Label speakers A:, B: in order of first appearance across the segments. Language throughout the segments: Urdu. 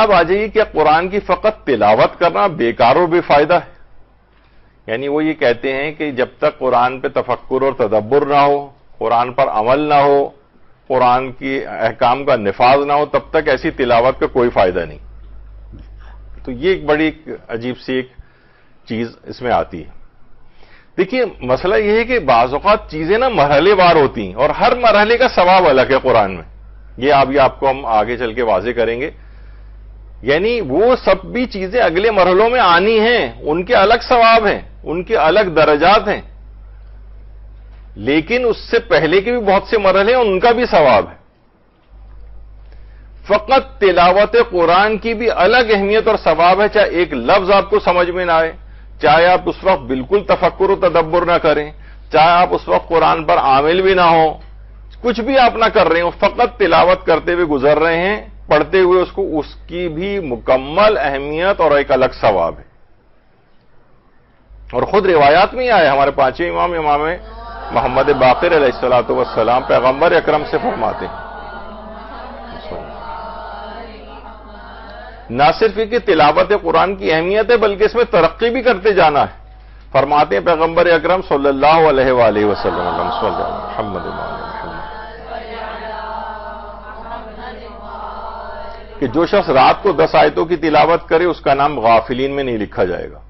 A: اب آ جائیے کہ قرآن کی فقط تلاوت کرنا بیکار و بے فائدہ ہے. یعنی وہ یہ کہتے ہیں کہ جب تک قرآن پہ تفکر اور تدبر نہ ہو، قرآن پر عمل نہ ہو، قرآن کی احکام کا نفاذ نہ ہو، تب تک ایسی تلاوت کا کوئی فائدہ نہیں. تو یہ ایک بڑی عجیب سی ایک چیز اس میں آتی ہے. دیکھیے مسئلہ یہ ہے کہ بعض اوقات چیزیں نا مرحلے وار ہوتی ہیں اور ہر مرحلے کا ثواب الگ ہے قرآن میں. یہ آپ کو ہم آگے چل کے واضح کریں گے. یعنی وہ سب بھی چیزیں اگلے مرحلوں میں آنی ہیں، ان کے الگ ثواب ہیں، ان کے الگ درجات ہیں، لیکن اس سے پہلے کے بھی بہت سے مرحلے ہیں، ان کا بھی ثواب ہے. فقط تلاوت قرآن کی بھی الگ اہمیت اور ثواب ہے، چاہے ایک لفظ آپ کو سمجھ میں نہ آئے، چاہے آپ اس وقت بالکل تفکر و تدبر نہ کریں، چاہے آپ اس وقت قرآن پر عامل بھی نہ ہوں، کچھ بھی آپ نہ کر رہے ہوں، فقط تلاوت کرتے ہوئے گزر رہے ہیں، پڑھتے ہوئے اس کی بھی مکمل اہمیت اور ایک الگ ثواب ہے. اور خود روایات میں ہی آئے، ہمارے پانچویں امام محمد باقر علیہ الصلوۃ والسلام پیغمبر اکرم سے فرماتے ہیں، نہ صرف یہ کہ تلاوت قرآن کی اہمیت ہے بلکہ اس میں ترقی بھی کرتے جانا ہے. فرماتے ہیں پیغمبر اکرم صلی اللہ علیہ وآلہ وسلم، محمد کہ جو شخص رات کو 10 آیتوں کی تلاوت کرے اس کا نام غافلین میں نہیں لکھا جائے گا.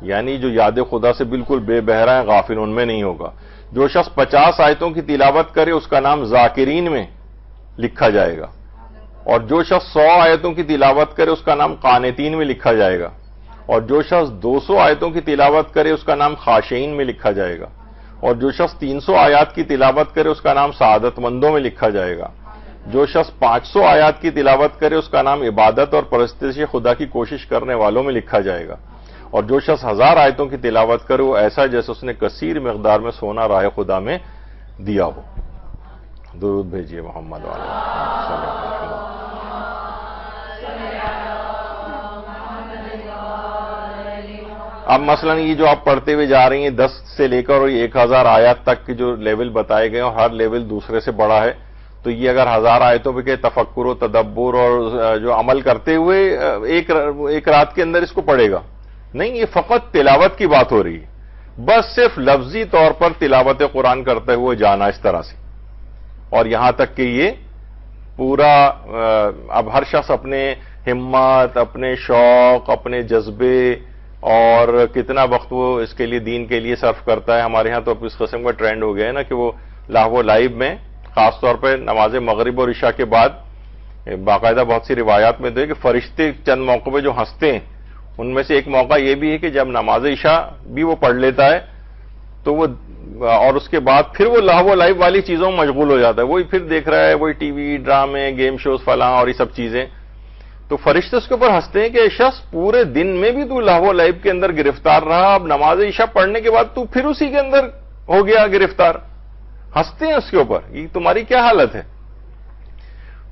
A: یعنی جو یاد خدا سے بالکل بے بہرا ہے، غافل ان میں نہیں ہوگا. جو شخص 50 آیتوں کی تلاوت کرے اس کا نام ذاکرین میں لکھا جائے گا. اور جو شخص 100 آیتوں کی تلاوت کرے اس کا نام قانتین میں لکھا جائے گا. اور جو شخص 200 آیتوں کی تلاوت کرے اس کا نام خاشعین میں لکھا جائے گا. اور جو شخص 300 آیات کی تلاوت کرے اس کا نام سعادت مندوں میں لکھا جائے گا. جو شخص 500 آیات کی تلاوت کرے اس کا نام عبادت اور پرستش خدا کی کوشش کرنے والوں میں لکھا جائے گا. اور جو شخص 1000 آیتوں کی تلاوت کرے وہ ایسا جیسے اس نے کثیر مقدار میں سونا راہ خدا میں دیا ہو. درود بھیجیے محمد علیہ وسلم. اب مثلا یہ جو آپ پڑھتے ہوئے جا رہی ہیں 10 سے لے کر اور 1000 آیات تک کے جو لیول بتائے گئے اور ہر لیول دوسرے سے بڑا ہے، تو یہ اگر 1000 آیتوں پہ کہ تفکر و تدبر اور جو عمل کرتے ہوئے ایک رات کے اندر اس کو پڑھے گا نہیں، یہ فقط تلاوت کی بات ہو رہی ہے. بس صرف لفظی طور پر تلاوت قرآن کرتے ہوئے جانا اس طرح سے. اور یہاں تک کہ یہ پورا اب ہر شخص اپنے ہمت، اپنے شوق، اپنے جذبے اور کتنا وقت وہ اس کے لیے دین کے لیے صرف کرتا ہے. ہمارے ہاں تو اب اس قسم کا ٹرینڈ ہو گیا ہے نا کہ وہ لاہو لائیو میں خاص طور پہ نماز مغرب اور عشاء کے بعد باقاعدہ بہت سی روایات میں تو کہ فرشتے چند موقع پہ جو ہنستے ہیں، ان میں سے ایک موقع یہ بھی ہے کہ جب نماز عشاء بھی وہ پڑھ لیتا ہے تو وہ اور اس کے بعد پھر وہ لاہو لائیو والی چیزوں میں مشغول ہو جاتا ہے، وہی پھر دیکھ رہا ہے، وہی ٹی وی ڈرامے گیم شوز فلاں اور یہ سب چیزیں. تو فرشتے اس کے اوپر ہنستے ہیں کہ شخص پورے دن میں بھی تو لاہو لائیو کے اندر گرفتار رہا، اب نماز عشاء پڑھنے کے بعد تو پھر اسی کے اندر ہو گیا گرفتار. ہنستے ہیں اس کے اوپر، یہ تمہاری کیا حالت ہے.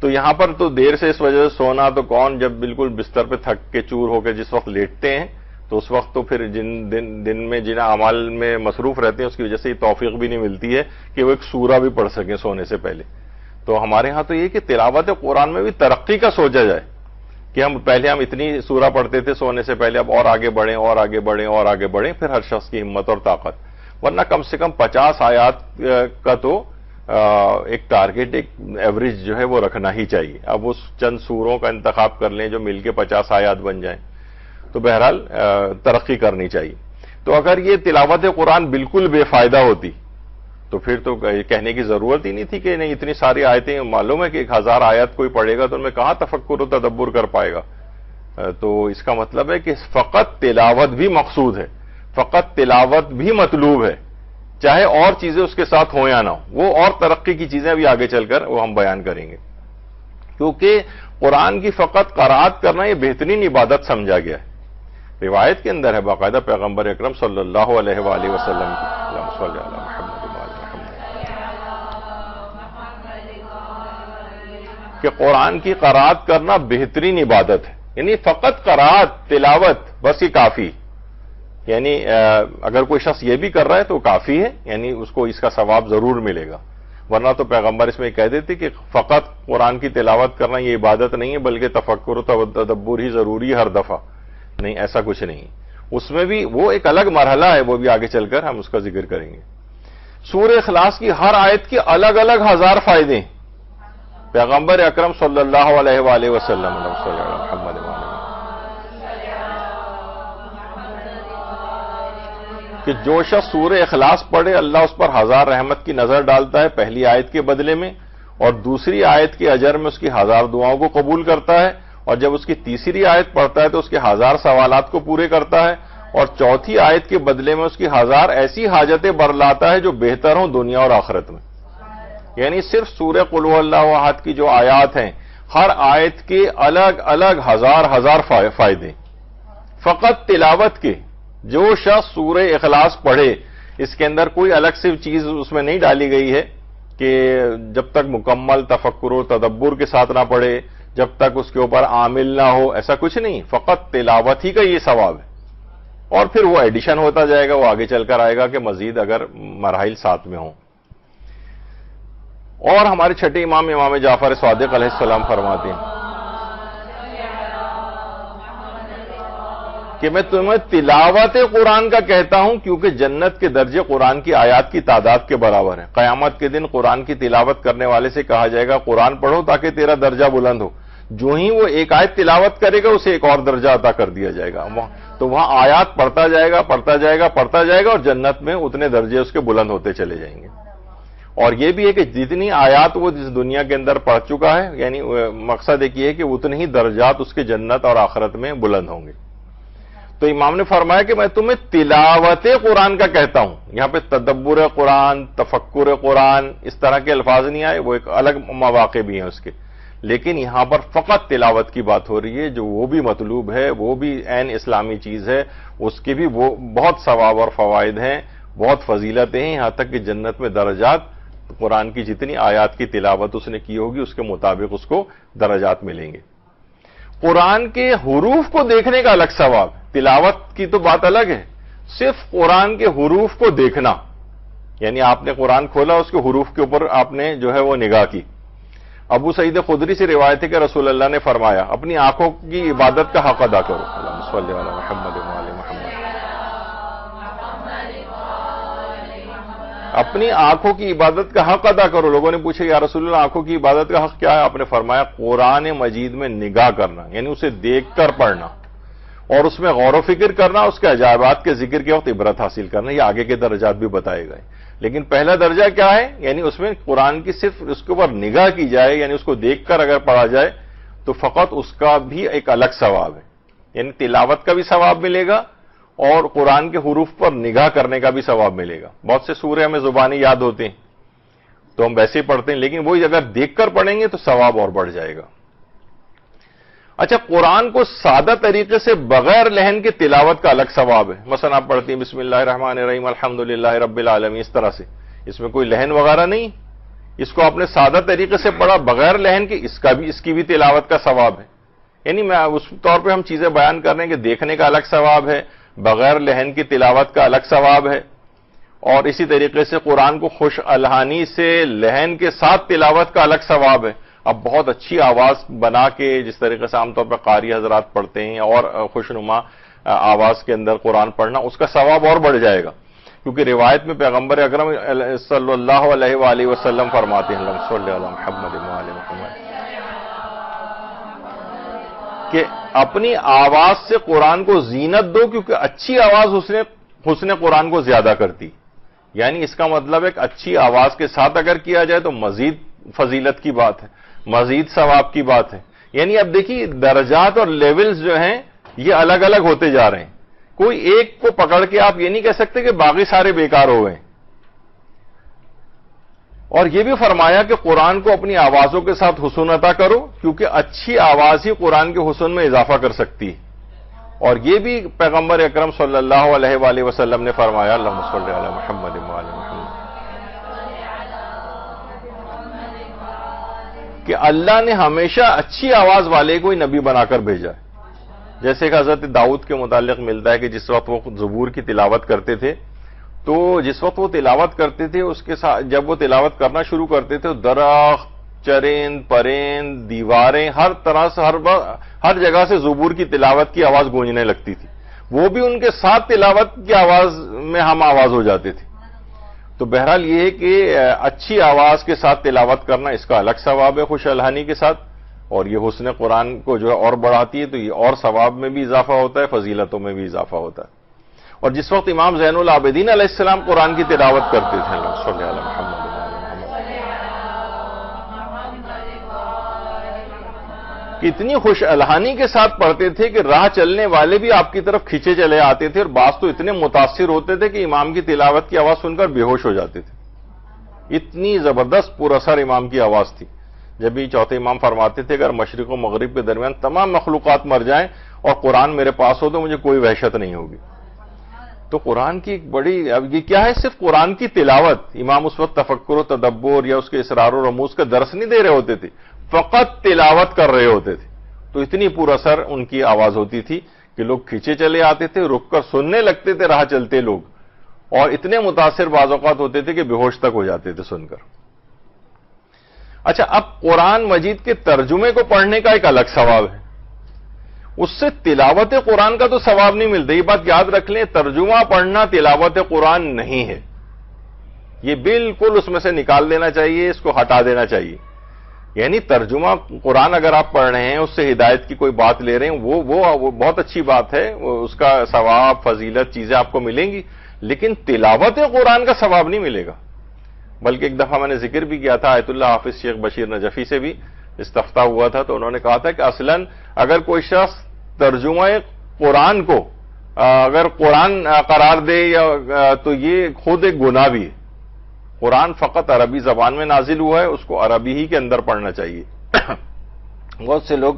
A: تو یہاں پر تو دیر سے اس وجہ سے سونا تو کون، جب بالکل بستر پہ تھک کے چور ہو کے جس وقت لیٹتے ہیں تو اس وقت تو پھر دن میں جن اعمال میں مصروف رہتے ہیں اس کی وجہ سے یہ توفیق بھی نہیں ملتی ہے کہ وہ ایک سورہ بھی پڑھ سکیں سونے سے پہلے. تو ہمارے ہاں تو یہ کہ تلاوت قرآن میں بھی ترقی کا سوچا جائے کہ پہلے ہم اتنی سورہ پڑھتے تھے سونے سے پہلے، اب اور آگے بڑھیں اور آگے بڑھیں اور آگے بڑھیں، پھر ہر شخص کی ہمت اور طاقت. ورنہ کم سے کم 50 آیات کا تو ایک ٹارگٹ، ایک ایوریج جو ہے وہ رکھنا ہی چاہیے. اب اس چند سوروں کا انتخاب کر لیں جو مل کے 50 آیات بن جائیں تو بہرحال ترقی کرنی چاہیے. تو اگر یہ تلاوت قرآن بالکل بے فائدہ ہوتی تو پھر تو کہنے کی ضرورت ہی نہیں تھی کہ نہیں اتنی ساری آیتیں. معلوم ہے کہ 1000 آیت کوئی پڑھے گا تو ان میں کہاں تفکر و تدبر کر پائے گا. تو اس کا مطلب ہے کہ فقط تلاوت بھی مقصود ہے، فقط تلاوت بھی مطلوب ہے، چاہے اور چیزیں اس کے ساتھ ہوں یا نہ ہوں. وہ اور ترقی کی چیزیں ابھی آگے چل کر وہ ہم بیان کریں گے. کیونکہ قرآن کی فقط قرأت کرنا یہ بہترین عبادت سمجھا گیا ہے. روایت کے اندر ہے باقاعدہ پیغمبر اکرم صلی اللہ علیہ وآلہ وسلم کہ قرآن کی قرأت کرنا بہترین عبادت ہے. یعنی فقط قرأت تلاوت بس یہ کافی، یعنی اگر کوئی شخص یہ بھی کر رہا ہے تو کافی ہے، یعنی اس کو اس کا ثواب ضرور ملے گا. ورنہ تو پیغمبر اس میں کہہ دیتے کہ فقط قرآن کی تلاوت کرنا یہ عبادت نہیں ہے بلکہ تفکر و تدبر ہی ضروری ہے ہر دفعہ. نہیں، ایسا کچھ نہیں. اس میں بھی وہ ایک الگ مرحلہ ہے، وہ بھی آگے چل کر ہم اس کا ذکر کریں گے. سورہ اخلاص کی ہر آیت کے الگ الگ ہزار فائدے ہیں. پیغمبر اکرم صلی اللہ علیہ وآلہ وسلم محمد کہ جو شخص سورہ اخلاص پڑھے اللہ اس پر 1000 رحمت کی نظر ڈالتا ہے پہلی آیت کے بدلے میں، اور دوسری آیت کے اجر میں اس کی 1000 دعاؤں کو قبول کرتا ہے، اور جب اس کی تیسری آیت پڑھتا ہے تو اس کے 1000 سوالات کو پورے کرتا ہے، اور چوتھی آیت کے بدلے میں اس کی 1000 ایسی حاجتیں برلاتا ہے جو بہتر ہوں دنیا اور آخرت میں. یعنی صرف سورہ قل هو اللہ احد کی جو آیات ہیں ہر آیت کے الگ الگ ہزار فائدے. فقط تلاوت کے جو شخص سورہ اخلاص پڑھے اس کے اندر کوئی الگ سے چیز اس میں نہیں ڈالی گئی ہے کہ جب تک مکمل تفکر و تدبر کے ساتھ نہ پڑھے، جب تک اس کے اوپر عامل نہ ہو، ایسا کچھ نہیں. فقط تلاوت ہی کا یہ ثواب ہے، اور پھر وہ ایڈیشن ہوتا جائے گا، وہ آگے چل کر آئے گا کہ مزید اگر مراحل ساتھ میں ہوں. اور ہمارے چھٹے امام جعفر صادق علیہ السلام فرماتے ہیں کہ میں تمہیں تلاوت قرآن کا کہتا ہوں کیونکہ جنت کے درجے قرآن کی آیات کی تعداد کے برابر ہیں. قیامت کے دن قرآن کی تلاوت کرنے والے سے کہا جائے گا قرآن پڑھو تاکہ تیرا درجہ بلند ہو. جو ہی وہ ایک آیت تلاوت کرے گا اسے ایک اور درجہ عطا کر دیا جائے گا. تو وہاں آیات پڑھتا جائے گا اور جنت میں اتنے درجے اس کے بلند ہوتے چلے جائیں گے. اور یہ بھی ہے کہ جتنی آیات وہ جس دنیا کے اندر پڑھ چکا ہے، یعنی مقصد ایک یہ ہے کہ اتنے ہی درجات اس کے جنت اور آخرت میں بلند ہوں گے. تو امام نے فرمایا کہ میں تمہیں تلاوت قرآن کا کہتا ہوں. یہاں پہ تدبر قرآن، تفکر قرآن اس طرح کے الفاظ نہیں آئے، وہ ایک الگ مواقع بھی ہیں اس کے، لیکن یہاں پر فقط تلاوت کی بات ہو رہی ہے جو وہ بھی مطلوب ہے، وہ بھی عین اسلامی چیز ہے، اس کے بھی وہ بہت ثواب اور فوائد ہیں، بہت فضیلتیں ہیں، یہاں تک کہ جنت میں درجات قرآن کی جتنی آیات کی تلاوت اس نے کی ہوگی اس کے مطابق اس کو درجات ملیں گے. قرآن کے حروف کو دیکھنے کا الگ ثواب، تلاوت کی تو بات الگ ہے، صرف قرآن کے حروف کو دیکھنا، یعنی آپ نے قرآن کھولا اس کے حروف کے اوپر آپ نے جو ہے وہ نگاہ کی. ابو سعید خدری سے روایت ہے کہ رسول اللہ نے فرمایا اپنی آنکھوں کی عبادت کا حق ادا کرو. اللہم صلی علی محمد وعلی محمد. اپنی آنکھوں کی عبادت کا حق ادا کرو. لوگوں نے پوچھا یا رسول اللہ آنکھوں کی عبادت کا حق کیا ہے؟ آپ نے فرمایا قرآن مجید میں نگاہ کرنا، یعنی اسے دیکھ کر پڑھنا اور اس میں غور و فکر کرنا، اس کے عجائبات کے ذکر کے وقت عبرت حاصل کرنا. یہ آگے کے درجات بھی بتائے گئے، لیکن پہلا درجہ کیا ہے؟ یعنی اس میں قرآن کی صرف اس کے اوپر نگاہ کی جائے، یعنی اس کو دیکھ کر اگر پڑھا جائے تو فقط اس کا بھی ایک الگ ثواب ہے. یعنی تلاوت کا بھی ثواب ملے گا اور قرآن کے حروف پر نگاہ کرنے کا بھی ثواب ملے گا. بہت سے سورے ہمیں زبانی یاد ہوتے ہیں تو ہم ویسے ہی پڑھتے ہیں، لیکن وہی اگر دیکھ کر پڑھیں گے تو ثواب اور بڑھ جائے گا. اچھا، قرآن کو سادہ طریقے سے بغیر لحن کے تلاوت کا الگ ثواب ہے. مثلا آپ پڑھتی ہیں بسم اللہ الرحمن الرحیم الحمدللہ رب العالمین، اس طرح سے، اس میں کوئی لحن وغیرہ نہیں، اس کو آپ نے سادہ طریقے سے پڑھا بغیر لحن کے، اس کی بھی تلاوت کا ثواب ہے. یعنی میں اس طور پہ ہم چیزیں بیان کر رہے ہیں کہ دیکھنے کا الگ ثواب ہے، بغیر لحن کی تلاوت کا الگ ثواب ہے. اور اسی طریقے سے قرآن کو خوش الحانی سے لحن کے ساتھ تلاوت کا الگ ثواب ہے. اب بہت اچھی آواز بنا کے جس طریقے سے عام طور پر قاری حضرات پڑھتے ہیں اور خوشنما آواز کے اندر قرآن پڑھنا، اس کا ثواب اور بڑھ جائے گا، کیونکہ روایت میں پیغمبر اکرم صلی اللہ علیہ وآلہ وسلم فرماتے ہیں اللہم صلی علی محمد وعلی محمد کہ اپنی آواز سے قرآن کو زینت دو، کیونکہ اچھی آواز حسن قرآن کو زیادہ کرتی. یعنی اس کا مطلب ایک اچھی آواز کے ساتھ اگر کیا جائے تو مزید فضیلت کی بات ہے، مزید ثواب کی بات ہے. یعنی اب دیکھیے درجات اور لیولز جو ہیں یہ الگ الگ ہوتے جا رہے ہیں. کوئی ایک کو پکڑ کے آپ یہ نہیں کہہ سکتے کہ باقی سارے بیکار ہو گئے. اور یہ بھی فرمایا کہ قرآن کو اپنی آوازوں کے ساتھ حسن عطا کرو، کیونکہ اچھی آواز ہی قرآن کے حسن میں اضافہ کر سکتی ہے. اور یہ بھی پیغمبر اکرم صلی اللہ علیہ وآلہ وسلم نے فرمایا اللہم صلی علی محمد وعلی محمد کہ اللہ نے ہمیشہ اچھی آواز والے کو ہی نبی بنا کر بھیجا ہے. جیسے کہ حضرت داؤد کے متعلق ملتا ہے کہ جس وقت وہ زبور کی تلاوت کرتے تھے تو جس وقت وہ تلاوت کرتے تھے اس کے ساتھ جب وہ تلاوت کرنا شروع کرتے تھے درخت، چرند، پرند، دیواریں، ہر طرح سے ہر جگہ سے زبور کی تلاوت کی آواز گونجنے لگتی تھی. وہ بھی ان کے ساتھ تلاوت کی آواز میں ہم آواز ہو جاتے تھے. تو بہرحال یہ ہے کہ اچھی آواز کے ساتھ تلاوت کرنا اس کا الگ ثواب ہے خوش الحانی کے ساتھ، اور یہ حسن قرآن کو جو ہے اور بڑھاتی ہے، تو یہ اور ثواب میں بھی اضافہ ہوتا ہے، فضیلتوں میں بھی اضافہ ہوتا ہے. اور جس وقت امام زین العابدین علیہ السلام قرآن کی تلاوت کرتے تھے، اللہ صلی علی محمد کتنی خوش الحانی کے ساتھ پڑھتے تھے کہ راہ چلنے والے بھی آپ کی طرف کھینچے چلے آتے تھے، اور بعض تو اتنے متاثر ہوتے تھے کہ امام کی تلاوت کی آواز سن کر بے ہوش ہو جاتے تھے. اتنی زبردست پر اثر امام کی آواز تھی. جب بھی چوتھے امام فرماتے تھے اگر مشرق و مغرب کے درمیان تمام مخلوقات مر جائیں اور قرآن میرے پاس ہو تو مجھے کوئی وحشت نہیں ہوگی. تو قرآن کی ایک بڑی، اب یہ کیا ہے، صرف قرآن کی تلاوت. امام اس وقت تفکر و تدبر یا اس کے اسرار و رموز کا درس نہیں دے رہے ہوتے تھے، فقط تلاوت کر رہے ہوتے تھے. تو اتنی پر اثر ان کی آواز ہوتی تھی کہ لوگ کھینچے چلے آتے تھے، رک کر سننے لگتے تھے راہ چلتے لوگ، اور اتنے متاثر بعض اوقات ہوتے تھے کہ بے ہوش تک ہو جاتے تھے سن کر. اچھا، اب قرآن مجید کے ترجمے کو پڑھنے کا ایک الگ ثواب ہے، اس سے تلاوت قرآن کا تو ثواب نہیں ملتا. یہ بات یاد رکھ لیں، ترجمہ پڑھنا تلاوت قرآن نہیں ہے. یہ بالکل اس میں سے نکال دینا چاہیے، اس کو ہٹا دینا چاہیے. یعنی ترجمہ قرآن اگر آپ پڑھ رہے ہیں، اس سے ہدایت کی کوئی بات لے رہے ہیں، وہ بہت اچھی بات ہے، اس کا ثواب، فضیلت، چیزیں آپ کو ملیں گی، لیکن تلاوت قرآن کا ثواب نہیں ملے گا. بلکہ ایک دفعہ میں نے ذکر بھی کیا تھا، آیت اللہ حافظ شیخ بشیر نجفی سے بھی استفتاء ہوا تھا، تو انہوں نے کہا تھا کہ اصلاً اگر کوئی شخص ترجمہ قرآن کو اگر قرآن قرار دے یا تو یہ خود ایک گناہ بھی ہے. قرآن فقط عربی زبان میں نازل ہوا ہے، اس کو عربی ہی کے اندر پڑھنا چاہیے. بہت سے لوگ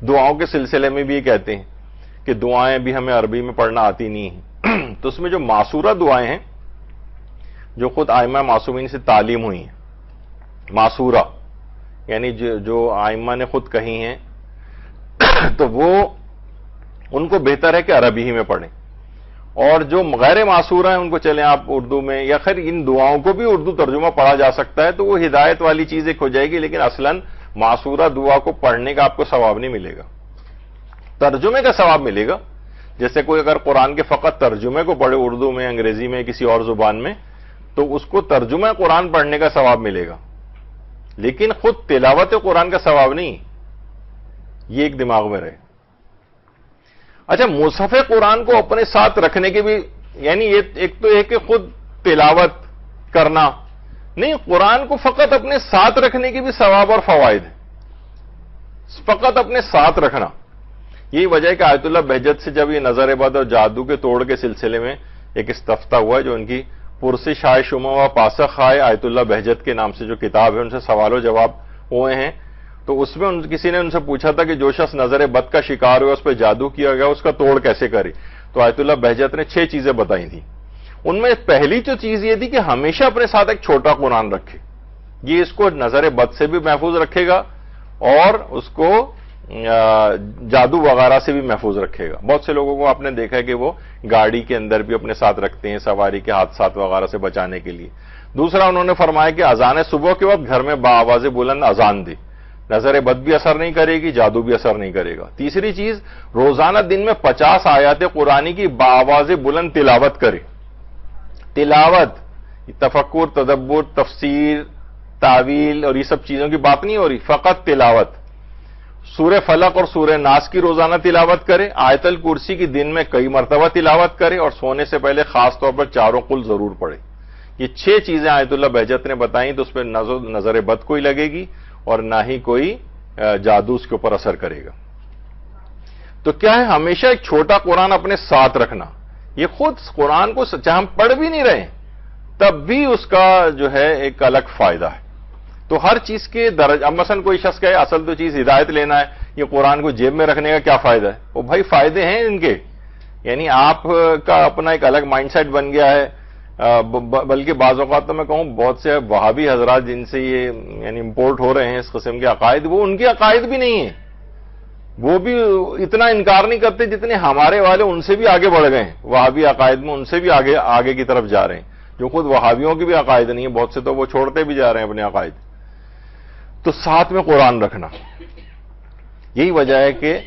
A: دعاؤں کے سلسلے میں بھی یہ کہتے ہیں کہ دعائیں بھی ہمیں عربی میں پڑھنا آتی نہیں ہیں. تو اس میں جو معصورہ دعائیں ہیں جو خود ائمہ معصومین سے تعلیم ہوئی ہیں، معصورہ یعنی جو ائمہ نے خود کہی ہیں، تو وہ ان کو بہتر ہے کہ عربی ہی میں پڑھیں. اور جو غیر معصورہ ہیں ان کو چلیں آپ اردو میں، یا خیر ان دعاؤں کو بھی اردو ترجمہ پڑھا جا سکتا ہے، تو وہ ہدایت والی چیز ایک ہو جائے گی. لیکن اصلاً معصورہ دعا کو پڑھنے کا آپ کو ثواب نہیں ملے گا، ترجمے کا ثواب ملے گا. جیسے کوئی اگر قرآن کے فقط ترجمے کو پڑھے اردو میں، انگریزی میں، کسی اور زبان میں، تو اس کو ترجمہ قرآن پڑھنے کا ثواب ملے گا، لیکن خود تلاوت قرآن کا ثواب نہیں. یہ ایک دماغ میں رہے. اچھا، مصحف قرآن کو اپنے ساتھ رکھنے کے بھی، یعنی یہ ایک تو یہ کہ خود تلاوت کرنا نہیں، قرآن کو فقط اپنے ساتھ رکھنے کے بھی ثواب اور فوائد ہیں. فقط اپنے ساتھ رکھنا. یہی وجہ ہے کہ آیت اللہ بہجت سے جب یہ نظر بد اور جادو کے توڑ کے سلسلے میں ایک استفتاء ہوا ہے، جو ان کی پرسش آئے شمع و پاسخ آئے آیت اللہ بہجت کے نام سے جو کتاب ہے، ان سے سوال و جواب ہوئے ہیں. تو اس میں کسی نے ان سے پوچھا تھا کہ جو شخص نظر بد کا شکار ہوا، اس پہ جادو کیا گیا، اس کا توڑ کیسے کرے؟ تو آیت اللہ بہجت نے 6 چیزیں بتائی تھیں. ان میں پہلی جو چیز یہ تھی کہ ہمیشہ اپنے ساتھ ایک چھوٹا قرآن رکھے. یہ اس کو نظر بد سے بھی محفوظ رکھے گا اور اس کو جادو وغیرہ سے بھی محفوظ رکھے گا. بہت سے لوگوں کو آپ نے دیکھا ہے کہ وہ گاڑی کے اندر بھی اپنے ساتھ رکھتے ہیں سواری کے حادثات وغیرہ سے بچانے کے لیے. دوسرا انہوں نے فرمایا کہ اذان صبح کے وقت گھر میں بآواز بلند اذان دے، نظر بد بھی اثر نہیں کرے گی، جادو بھی اثر نہیں کرے گا. تیسری چیز، روزانہ دن میں 50 آیات قرآنی کی بآواز بلند تلاوت کرے. تلاوت، تفکر، تدبر، تفسیر، تعویل اور یہ سب چیزوں کی بات نہیں ہو رہی، فقط تلاوت. سورہ فلق اور سورہ ناس کی روزانہ تلاوت کرے. آیت الکرسی کی دن میں کئی مرتبہ تلاوت کرے، اور سونے سے پہلے خاص طور پر 4 قل ضرور پڑھے. یہ 6 چیزیں آیت اللہ بہجت نے بتائیں، تو اس پہ نظر بد کوئی لگے گی اور نہ ہی کوئی جادو اس کے اوپر اثر کرے گا. تو کیا ہے، ہمیشہ ایک چھوٹا قرآن اپنے ساتھ رکھنا. یہ خود قرآن کو چاہے ہم پڑھ بھی نہیں رہے تب بھی اس کا جو ہے ایک الگ فائدہ ہے. تو ہر چیز کے درجہ، اب مثلا کوئی شخص کہے اصل تو چیز ہدایت لینا ہے، یہ قرآن کو جیب میں رکھنے کا کیا فائدہ ہے؟ وہ بھائی فائدے ہیں ان کے، یعنی آپ کا اپنا ایک الگ مائنڈ سیٹ بن گیا ہے. بلکہ بعض اوقات تو میں کہوں بہت سے وہابی حضرات جن سے یہ یعنی امپورٹ ہو رہے ہیں اس قسم کے عقائد، وہ ان کے عقائد بھی نہیں ہیں. وہ بھی اتنا انکار نہیں کرتے جتنے ہمارے والے ان سے بھی آگے بڑھ گئے ہیں وہابی عقائد میں، ان سے بھی آگے کی طرف جا رہے ہیں، جو خود وہابیوں کی بھی عقائد نہیں ہے، بہت سے تو وہ چھوڑتے بھی جا رہے ہیں اپنے عقائد۔ تو ساتھ میں قرآن رکھنا، یہی وجہ ہے کہ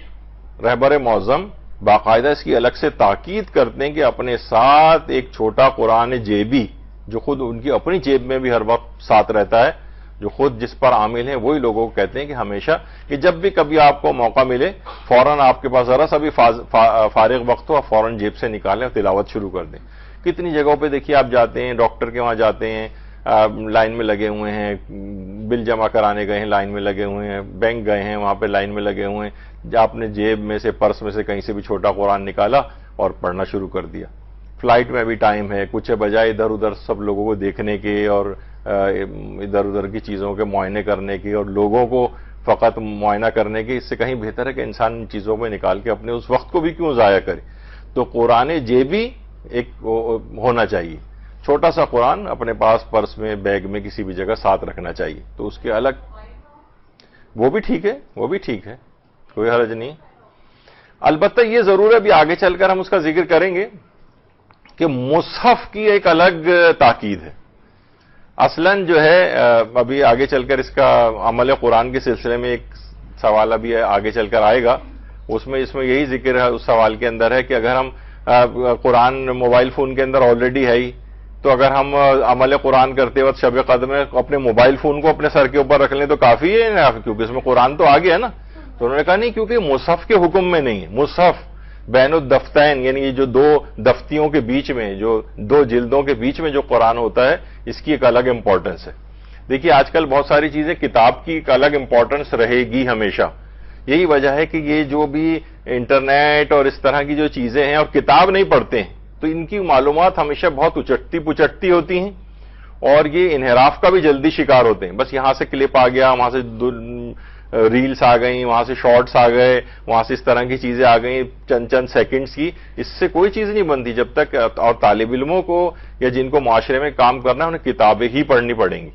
A: رہبر معظم باقاعدہ اس کی الگ سے تاکید کرتے ہیں کہ اپنے ساتھ ایک چھوٹا قرآن جیبی، جو خود ان کی اپنی جیب میں بھی ہر وقت ساتھ رہتا ہے، جو خود جس پر عامل ہیں وہی لوگوں کو کہتے ہیں کہ ہمیشہ کہ جب بھی کبھی آپ کو موقع ملے فوراً آپ کے پاس ذرا سا بھی فارغ وقت ہو، آپ فوراً جیب سے نکالیں اور تلاوت شروع کر دیں۔ کتنی جگہوں پہ دیکھیے آپ جاتے ہیں، ڈاکٹر کے وہاں جاتے ہیں، لائن میں لگے ہوئے ہیں، بل جمع کرانے گئے ہیں لائن میں لگے ہوئے ہیں، بینک گئے ہیں وہاں پہ لائن میں لگے ہوئے ہیں، آپ نے جیب میں سے پرس میں سے کہیں سے بھی چھوٹا قرآن نکالا اور پڑھنا شروع کر دیا۔ فلائٹ میں بھی ٹائم ہے، کچھ بجائے ادھر ادھر سب لوگوں کو دیکھنے کے اور ادھر ادھر کی چیزوں کے معائنے کرنے کے اور لوگوں کو فقط معائنہ کرنے کے، اس سے کہیں بہتر ہے کہ انسان ان چیزوں میں نکال کے اپنے اس وقت کو بھی کیوں ضائع کرے۔ تو قرآن جیبی ایک ہونا چاہیے، چھوٹا سا قرآن اپنے پاس پرس میں، بیگ میں، کسی بھی جگہ ساتھ رکھنا چاہیے۔ تو اس کے الگ وہ بھی ٹھیک ہے، کوئی حرج نہیں۔ البتہ یہ ضرور ہے، ابھی آگے چل کر ہم اس کا ذکر کریں گے کہ مصحف کی ایک الگ تاکید ہے۔ اصلاً جو ہے ابھی آگے چل کر اس کا عمل قرآن کے سلسلے میں ایک سوال ابھی آگے چل کر آئے گا، اس میں یہی ذکر ہے اس سوال کے اندر ہے کہ اگر ہم قرآن موبائل فون کے اندر آلریڈی ہے ہی، تو اگر ہم عمل قرآن کرتے وقت شب قدر میں اپنے موبائل فون کو اپنے سر کے اوپر رکھ لیں تو کافی ہے نا، کیونکہ اس میں قرآن تو آ گیا نا۔ تو انہوں نے کہا نہیں، کیونکہ مصحف کے حکم میں نہیں ہے۔ مصحف بین الدفتین، یعنی یہ جو دو دفتیوں کے بیچ میں، جو دو جلدوں کے بیچ میں جو قرآن ہوتا ہے، اس کی ایک الگ امپورٹنس ہے۔ دیکھیے آج کل بہت ساری چیزیں کتاب کی ایک الگ امپورٹنس رہے گی ہمیشہ، یہی وجہ ہے کہ یہ جو بھی انٹرنیٹ اور اس طرح کی جو چیزیں ہیں اور کتاب نہیں پڑھتے ہیں تو ان کی معلومات ہمیشہ بہت اچٹتی پچٹتی ہوتی ہیں اور یہ انحراف کا بھی جلدی شکار ہوتے ہیں۔ بس یہاں سے کلپ آ گیا، وہاں سے ریلز آ گئیں، وہاں سے شارٹس آ گئے، وہاں سے اس طرح کی چیزیں آ گئیں چند سیکنڈز کی، اس سے کوئی چیز نہیں بنتی جب تک، اور طالب علموں کو یا جن کو معاشرے میں کام کرنا ہے انہیں کتابیں ہی پڑھنی پڑیں گی،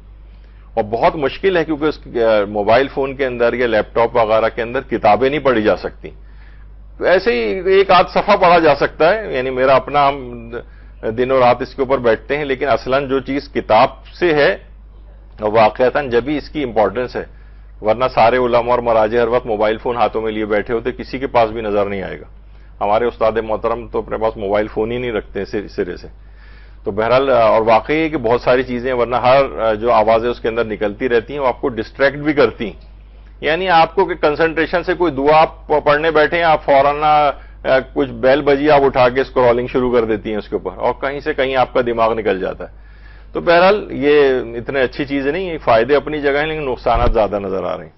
A: اور بہت مشکل ہے کیونکہ اس موبائل فون کے اندر یا لیپ ٹاپ وغیرہ کے اندر کتابیں نہیں پڑھی جا سکتی۔ ایسے ہی ایک آدھ صفحہ پڑھا جا سکتا ہے، یعنی میرا اپنا، ہم دن و رات اس کے اوپر بیٹھتے ہیں، لیکن اصلاً جو چیز کتاب سے ہے واقعتاً جبھی اس کی امپورٹنس ہے، ورنہ سارے علماء اور مراجع ہر وقت موبائل فون ہاتھوں میں لیے بیٹھے ہوتے، کسی کے پاس بھی نظر نہیں آئے گا۔ ہمارے استاد محترم تو اپنے پاس موبائل فون ہی نہیں رکھتے سرے سے۔ تو بہرحال، اور واقعی ہے کہ بہت ساری چیزیں، ورنہ ہر جو آوازیں اس کے اندر نکلتی رہتی ہیں وہ آپ کو ڈسٹریکٹ بھی کرتی ہیں، یعنی آپ کو کہ کنسنٹریشن سے کوئی دعا آپ پڑھنے بیٹھے ہیں، آپ فوراً کچھ بیل بجی آپ اٹھا کے اسکرولنگ شروع کر دیتی ہیں اس کے اوپر، اور کہیں سے کہیں آپ کا دماغ نکل جاتا ہے۔ تو بہرحال یہ اتنے اچھی چیز نہیں ہے، فائدے اپنی جگہ ہیں لیکن نقصانات زیادہ نظر آ رہے ہیں۔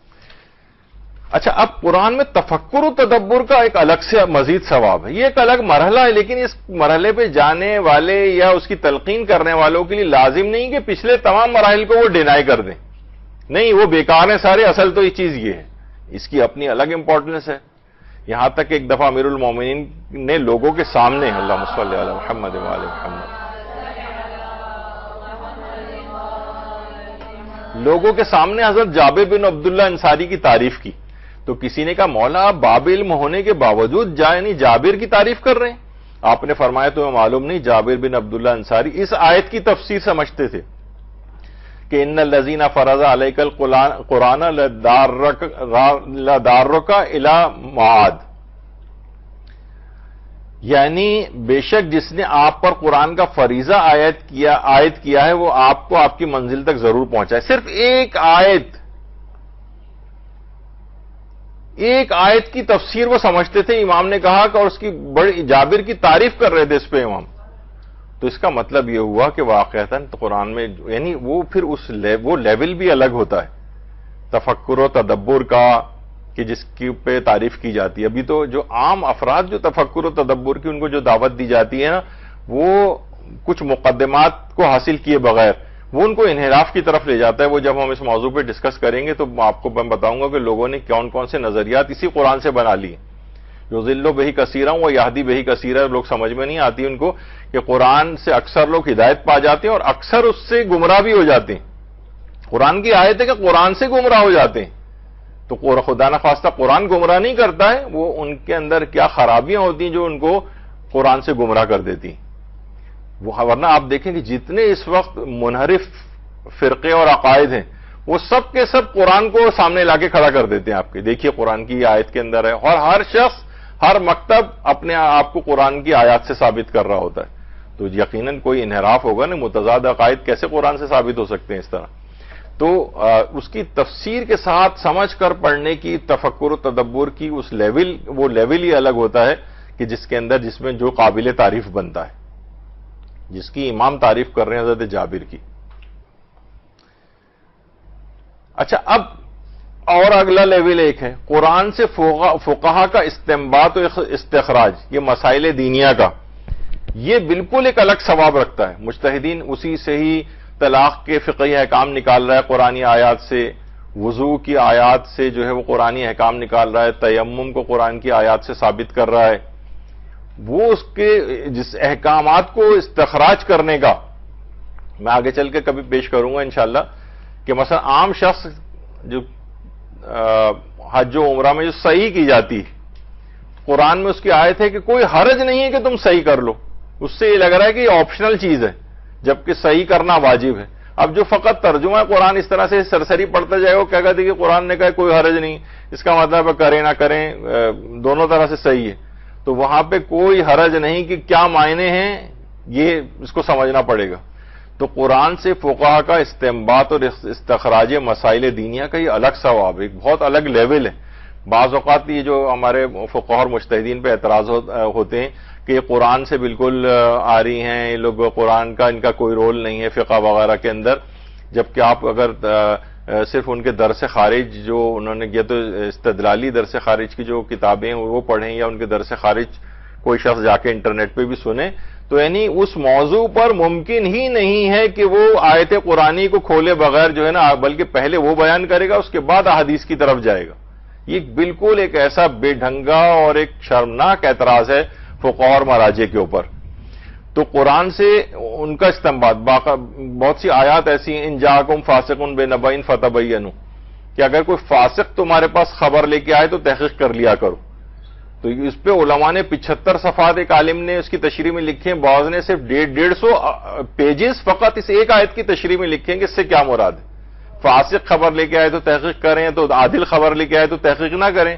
A: اچھا، اب قرآن میں تفکر و تدبر کا ایک الگ سے مزید ثواب ہے، یہ ایک الگ مرحلہ ہے، لیکن اس مرحلے پہ جانے والے یا اس کی تلقین کرنے والوں کے لیے لازم نہیں کہ پچھلے تمام مراحل کو وہ ڈینائی کر دیں، نہیں وہ بیکار ہیں سارے، اصل تو یہ چیز یہ ہے، اس کی اپنی الگ امپورٹنس ہے۔ یہاں تک ایک دفعہ امیر المومنین نے لوگوں کے سامنے، اللہم صلی علی محمد و آل محمد، لوگوں کے سامنے حضرت جابر بن عبداللہ انصاری کی تعریف کی، تو کسی نے کہا مولا آپ باب علم ہونے کے باوجود یعنی جابر کی تعریف کر رہے ہیں؟ آپ نے فرمایا تمہیں معلوم نہیں جابر بن عبداللہ انصاری اس آیت کی تفسیر سمجھتے تھے کہ ان الذین فرض علیک القرآن لدارک الی معاد، یعنی بے شک جس نے آپ پر قرآن کا فریضہ عائد کیا ہے وہ آپ کو آپ کی منزل تک ضرور پہنچائے۔ صرف ایک آیت کی تفسیر وہ سمجھتے تھے، امام نے کہا کہ اور اس کی بڑی جابر کی تعریف کر رہے تھے اس پہ امام، تو اس کا مطلب یہ ہوا کہ واقعتاً قرآن میں یعنی وہ پھر وہ لیول بھی الگ ہوتا ہے تفکر و تدبر کا کہ جس کی پہ تعریف کی جاتی ہے۔ ابھی تو جو عام افراد جو تفکر و تدبر کی ان کو جو دعوت دی جاتی ہے نا، وہ کچھ مقدمات کو حاصل کیے بغیر وہ ان کو انحراف کی طرف لے جاتا ہے۔ وہ جب ہم اس موضوع پہ ڈسکس کریں گے تو آپ کو میں بتاؤں گا کہ لوگوں نے کون کون سے نظریات اسی قرآن سے بنا لیے، جو ذل و بہی کثیرہ وہ یہدی بہی کثیرہ، لوگ سمجھ میں نہیں آتی ان کو کہ قرآن سے اکثر لوگ ہدایت پا جاتے ہیں اور اکثر اس سے گمراہ بھی ہو جاتے ہیں۔ قرآن کی آیت ہے کہ قرآن سے گمراہ ہو جاتے ہیں، تو خدا نخواستہ قرآن گمراہ نہیں کرتا ہے، وہ ان کے اندر کیا خرابیاں ہوتی ہیں جو ان کو قرآن سے گمراہ کر دیتی ہیں۔ ورنہ آپ دیکھیں کہ جتنے اس وقت منحرف فرقے اور عقائد ہیں وہ سب کے سب قرآن کو سامنے لا کے کھڑا کر دیتے ہیں آپ کے۔ دیکھیے قرآن کی آیت کے اندر ہے، اور ہر شخص ہر مکتب اپنے آپ کو قرآن کی آیات سے ثابت کر رہا ہوتا ہے، تو یقیناً کوئی انحراف ہوگا نا، متضاد عقائد کیسے قرآن سے ثابت ہو سکتے ہیں اس طرح؟ تو اس کی تفسیر کے ساتھ سمجھ کر پڑھنے کی، تفکر و تدبر کی اس لیول، وہ لیول ہی الگ ہوتا ہے کہ جس میں جو قابل تعریف بنتا ہے، جس کی امام تعریف کر رہے ہیں حضرت جابر کی۔ اچھا، اب اور اگلا لیول ایک ہے قرآن سے فقہا کا استنباط و استخراج، یہ مسائل دینیہ کا، یہ بالکل ایک الگ ثواب رکھتا ہے۔ مجتہدین اسی سے ہی طلاق کے فقہی احکام نکال رہا ہے قرآنی آیات سے، وضو کی آیات سے جو ہے وہ قرآنی احکام نکال رہا ہے، تیمم کو قرآن کی آیات سے ثابت کر رہا ہے۔ وہ اس کے جس احکامات کو استخراج کرنے کا میں آگے چل کے کبھی پیش کروں گا انشاءاللہ، کہ مثلا عام شخص جو حج و عمرہ میں جو صحیح کی جاتی ہے، قرآن میں اس کی آیت ہے کہ کوئی حرج نہیں ہے کہ تم صحیح کر لو، اس سے یہ لگ رہا ہے کہ یہ آپشنل چیز ہے جبکہ صحیح کرنا واجب ہے۔ اب جو فقط ترجمہ قرآن اس طرح سے سرسری پڑھتا جائے، وہ کیا کہتے ہیں کہ قرآن نے کہا کوئی حرج نہیں، اس کا مطلب ہے کریں نہ کریں دونوں طرح سے صحیح ہے، تو وہاں پہ کوئی حرج نہیں کہ کیا معنی ہیں، یہ اس کو سمجھنا پڑے گا۔ تو قرآن سے فقہا کا استنباط اور استخراج مسائل دینیہ کا یہ الگ ثواب، ایک بہت الگ لیول ہے۔ بعض اوقات یہ جو ہمارے فقہا اور مجتہدین پہ اعتراض ہوتے ہیں کہ یہ قرآن سے بالکل آ رہی ہیں، یہ لوگ قرآن کا ان کا کوئی رول نہیں ہے فقہ وغیرہ کے اندر، جبکہ آپ اگر صرف ان کے درس خارج جو انہوں نے کیا، تو استدلالی درس خارج کی جو کتابیں ہیں وہ پڑھیں، یا ان کے درس خارج کوئی شخص جا کے انٹرنیٹ پہ بھی سنے، تو یعنی اس موضوع پر ممکن ہی نہیں ہے کہ وہ آیت قرآنی کو کھولے بغیر جو ہے نا، بلکہ پہلے وہ بیان کرے گا، اس کے بعد احادیث کی طرف جائے گا۔ یہ بالکل ایک ایسا بے ڈھنگا اور ایک شرمناک اعتراض ہے فقہا اور مراجع کے اوپر۔ تو قرآن سے ان کا استنباط، بہت سی آیات ایسی ہیں، ان جاءکم فاسق بنبأ فتبینوا، کہ اگر کوئی فاسق تمہارے پاس خبر لے کے آئے تو تحقیق کر لیا کرو۔ تو اس پہ علماء نے 75 صفحات، ایک عالم نے اس کی تشریح میں لکھے ہیں، بعض نے صرف 150 پیجز فقط اس ایک آیت کی تشریح میں لکھیں کہ اس سے کیا مراد ہے۔ فاسق خبر لے کے آئے تو تحقیق کریں، تو عادل خبر لے کے آئے تو تحقیق نہ کریں،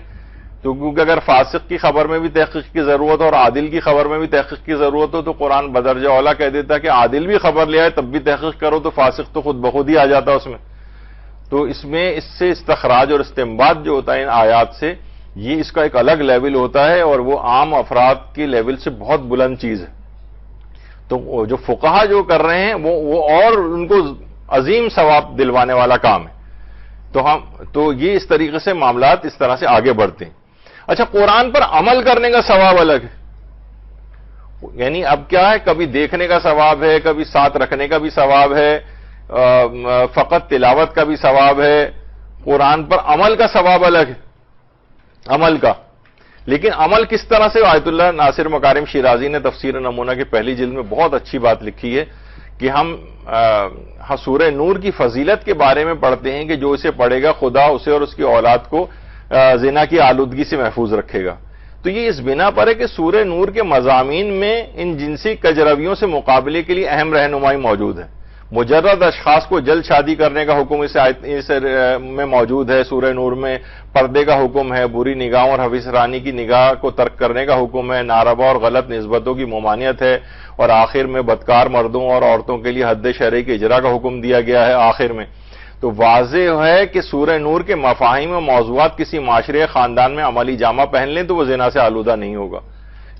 A: تو کیونکہ اگر فاسق کی خبر میں بھی تحقیق کی ضرورت اور عادل کی خبر میں بھی تحقیق کی ضرورت ہو، تو قرآن بدرجہ اولیٰ کہہ دیتا کہ عادل بھی خبر لے آئے تب بھی تحقیق کرو، تو فاسق تو خود بخود ہی آ جاتا اس میں۔ تو اس سے استخراج اور استنباط جو ہوتا ہے ان آیات سے، یہ اس کا ایک الگ لیول ہوتا ہے، اور وہ عام افراد کے لیول سے بہت بلند چیز ہے۔ تو جو فقہا جو کر رہے ہیں وہ اور ان کو عظیم ثواب دلوانے والا کام ہے۔ تو یہ اس طریقے سے معاملات اس طرح سے آگے بڑھتے ہیں۔ اچھا، قرآن پر عمل کرنے کا ثواب الگ ہے، یعنی اب کیا ہے، کبھی دیکھنے کا ثواب ہے، کبھی ساتھ رکھنے کا بھی ثواب ہے، فقط تلاوت کا بھی ثواب ہے، قرآن پر عمل کا ثواب الگ ہے، عمل کا۔ لیکن عمل کس طرح سے؟ آیت اللہ ناصر مکارم شیرازی نے تفسیر نمونہ کی پہلی جلد میں بہت اچھی بات لکھی ہے کہ ہم سورہ نور کی فضیلت کے بارے میں پڑھتے ہیں کہ جو اسے پڑھے گا خدا اسے اور اس کی اولاد کو زنا کی آلودگی سے محفوظ رکھے گا۔ تو یہ اس بنا پر ہے کہ سورہ نور کے مضامین میں ان جنسی کجرویوں سے مقابلے کے لیے اہم رہنمائی موجود ہے۔ مجرد اشخاص کو جلد شادی کرنے کا حکم اس میں موجود ہے، سورہ نور میں پردے کا حکم ہے، بری نگاہوں اور حویث رانی کی نگاہ کو ترک کرنے کا حکم ہے، ناروا اور غلط نسبتوں کی ممانعت ہے، اور آخر میں بدکار مردوں اور عورتوں کے لیے حد شرعی کے اجرا کا حکم دیا گیا ہے آخر میں۔ تو واضح ہے کہ سورہ نور کے مفاہیم و موضوعات کسی معاشرے خاندان میں عملی جامہ پہن لیں تو وہ زنا سے آلودہ نہیں ہوگا۔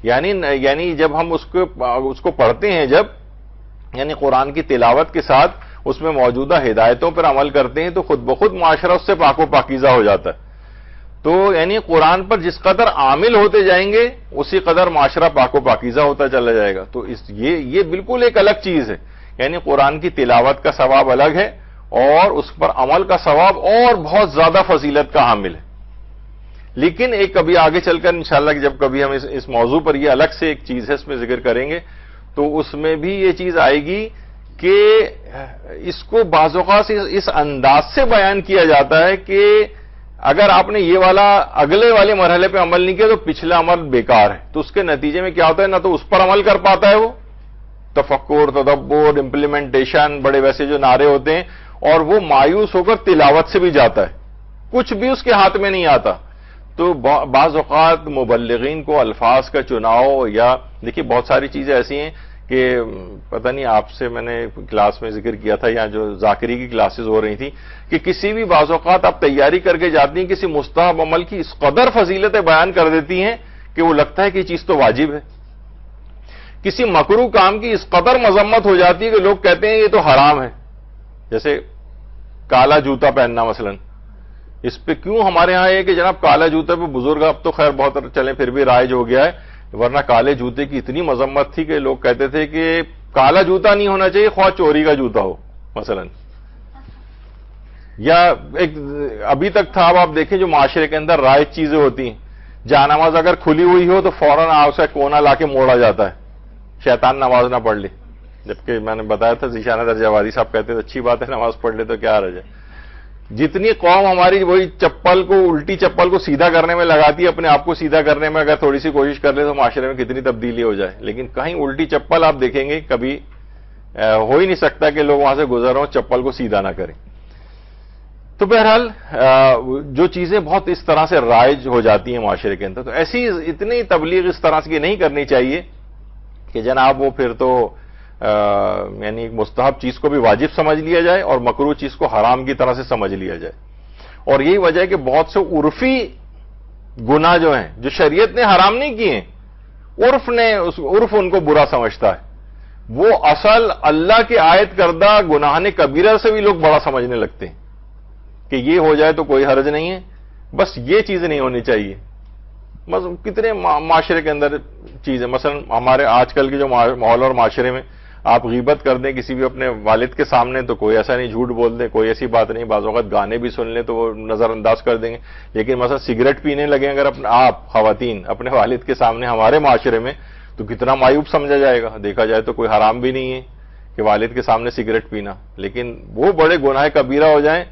A: یعنی جب ہم اس کو پڑھتے ہیں، جب یعنی قرآن کی تلاوت کے ساتھ اس میں موجودہ ہدایتوں پر عمل کرتے ہیں، تو خود بخود معاشرہ اس سے پاک و پاکیزہ ہو جاتا ہے۔ تو یعنی قرآن پر جس قدر عامل ہوتے جائیں گے اسی قدر معاشرہ پاک و پاکیزہ ہوتا چلا جائے گا۔ تو یہ بالکل ایک الگ چیز ہے، یعنی قرآن کی تلاوت کا ثواب الگ ہے اور اس پر عمل کا ثواب اور بہت زیادہ فضیلت کا حامل ہے۔ لیکن ایک کبھی آگے چل کر انشاءاللہ کہ جب کبھی ہم اس موضوع پر، یہ الگ سے ایک چیز ہے، اس میں ذکر کریں گے، تو اس میں بھی یہ چیز آئے گی کہ اس کو بعض اوقات اس انداز سے بیان کیا جاتا ہے کہ اگر آپ نے یہ والا اگلے والے مرحلے پہ عمل نہیں کیا تو پچھلا عمل بیکار ہے. تو اس کے نتیجے میں کیا ہوتا ہے, نہ تو اس پر عمل کر پاتا ہے وہ, تفکر, تدبر, امپلیمنٹیشن, بڑے ویسے جو نعرے ہوتے ہیں, اور وہ مایوس ہو کر تلاوت سے بھی جاتا ہے, کچھ بھی اس کے ہاتھ میں نہیں آتا. تو بعض اوقات مبلغین کو الفاظ کا چناؤ, یا دیکھیے بہت ساری چیزیں ایسی ہیں کہ پتہ نہیں آپ سے میں نے کلاس میں ذکر کیا تھا, یا جو ذاکری کی کلاسز ہو رہی تھی, کہ کسی بھی بعض اوقات آپ تیاری کر کے جاتی ہیں کسی مستحب عمل کی, اس قدر فضیلتیں بیان کر دیتی ہیں کہ وہ لگتا ہے کہ یہ چیز تو واجب ہے. کسی مکروہ کام کی اس قدر مذمت ہو جاتی ہے کہ لوگ کہتے ہیں یہ تو حرام ہے. جیسے کالا جوتا پہننا مثلا, اس پہ کیوں ہمارے ہاں ہے کہ جناب کالا جوتے پہ بزرگ, اب تو خیر بہت چلیں پھر بھی رائج ہو گیا ہے, ورنہ کالے جوتے کی اتنی مذمت تھی کہ لوگ کہتے تھے کہ کالا جوتا نہیں ہونا چاہیے, خواہ چوری کا جوتا ہو مثلا. یا ایک ابھی تک تھا, اب آپ دیکھیں جو معاشرے کے اندر رائج چیزیں ہوتی ہیں, جہاں نماز اگر کھلی ہوئی ہو تو فوراً آپ سے کونا لا کے موڑا جاتا ہے, شیطان نماز نہ پڑھ لے. جبکہ میں نے بتایا تھا ذیشانہ درجہ وادی صاحب کہتے تھے اچھی بات ہے نماز پڑھ لے تو کیا حرج ہے. جتنی قوم ہماری وہی چپل کو, الٹی چپل کو سیدھا کرنے میں لگاتی ہے, اپنے آپ کو سیدھا کرنے میں اگر تھوڑی سی کوشش کر لے تو معاشرے میں کتنی تبدیلی ہو جائے. لیکن کہیں الٹی چپل آپ دیکھیں گے کبھی ہو ہی نہیں سکتا کہ لوگ وہاں سے گزر ہوں چپل کو سیدھا نہ کریں. تو بہرحال جو چیزیں بہت اس طرح سے رائج ہو جاتی ہیں معاشرے کے اندر, تو ایسی اتنی تبلیغ اس طرح سے نہیں کرنی چاہیے کہ جناب وہ پھر تو یعنی ایک مستحب چیز کو بھی واجب سمجھ لیا جائے اور مکروہ چیز کو حرام کی طرح سے سمجھ لیا جائے. اور یہی وجہ ہے کہ بہت سے عرفی گناہ جو ہیں, جو شریعت نے حرام نہیں کیے ہیں, عرف ان کو برا سمجھتا ہے, وہ اصل اللہ کے عائد کردہ گناہ کبیرہ سے بھی لوگ بڑا سمجھنے لگتے ہیں کہ یہ ہو جائے تو کوئی حرج نہیں ہے, بس یہ چیز نہیں ہونی چاہیے. بس کتنے معاشرے کے اندر چیزیں, مثلا ہمارے آج کل کے جو ماحول اور معاشرے میں آپ غیبت کر دیں کسی بھی اپنے والد کے سامنے تو کوئی ایسا نہیں, جھوٹ بول دیں کوئی ایسی بات نہیں, بعض اوقات گانے بھی سن لیں تو وہ نظر انداز کر دیں گے. لیکن مثلا سگریٹ پینے لگیں اگر آپ خواتین اپنے والد کے سامنے ہمارے معاشرے میں, تو کتنا معیوب سمجھا جائے گا. دیکھا جائے تو کوئی حرام بھی نہیں ہے کہ والد کے سامنے سگریٹ پینا, لیکن وہ بڑے گناہ کبیرہ ہو جائیں.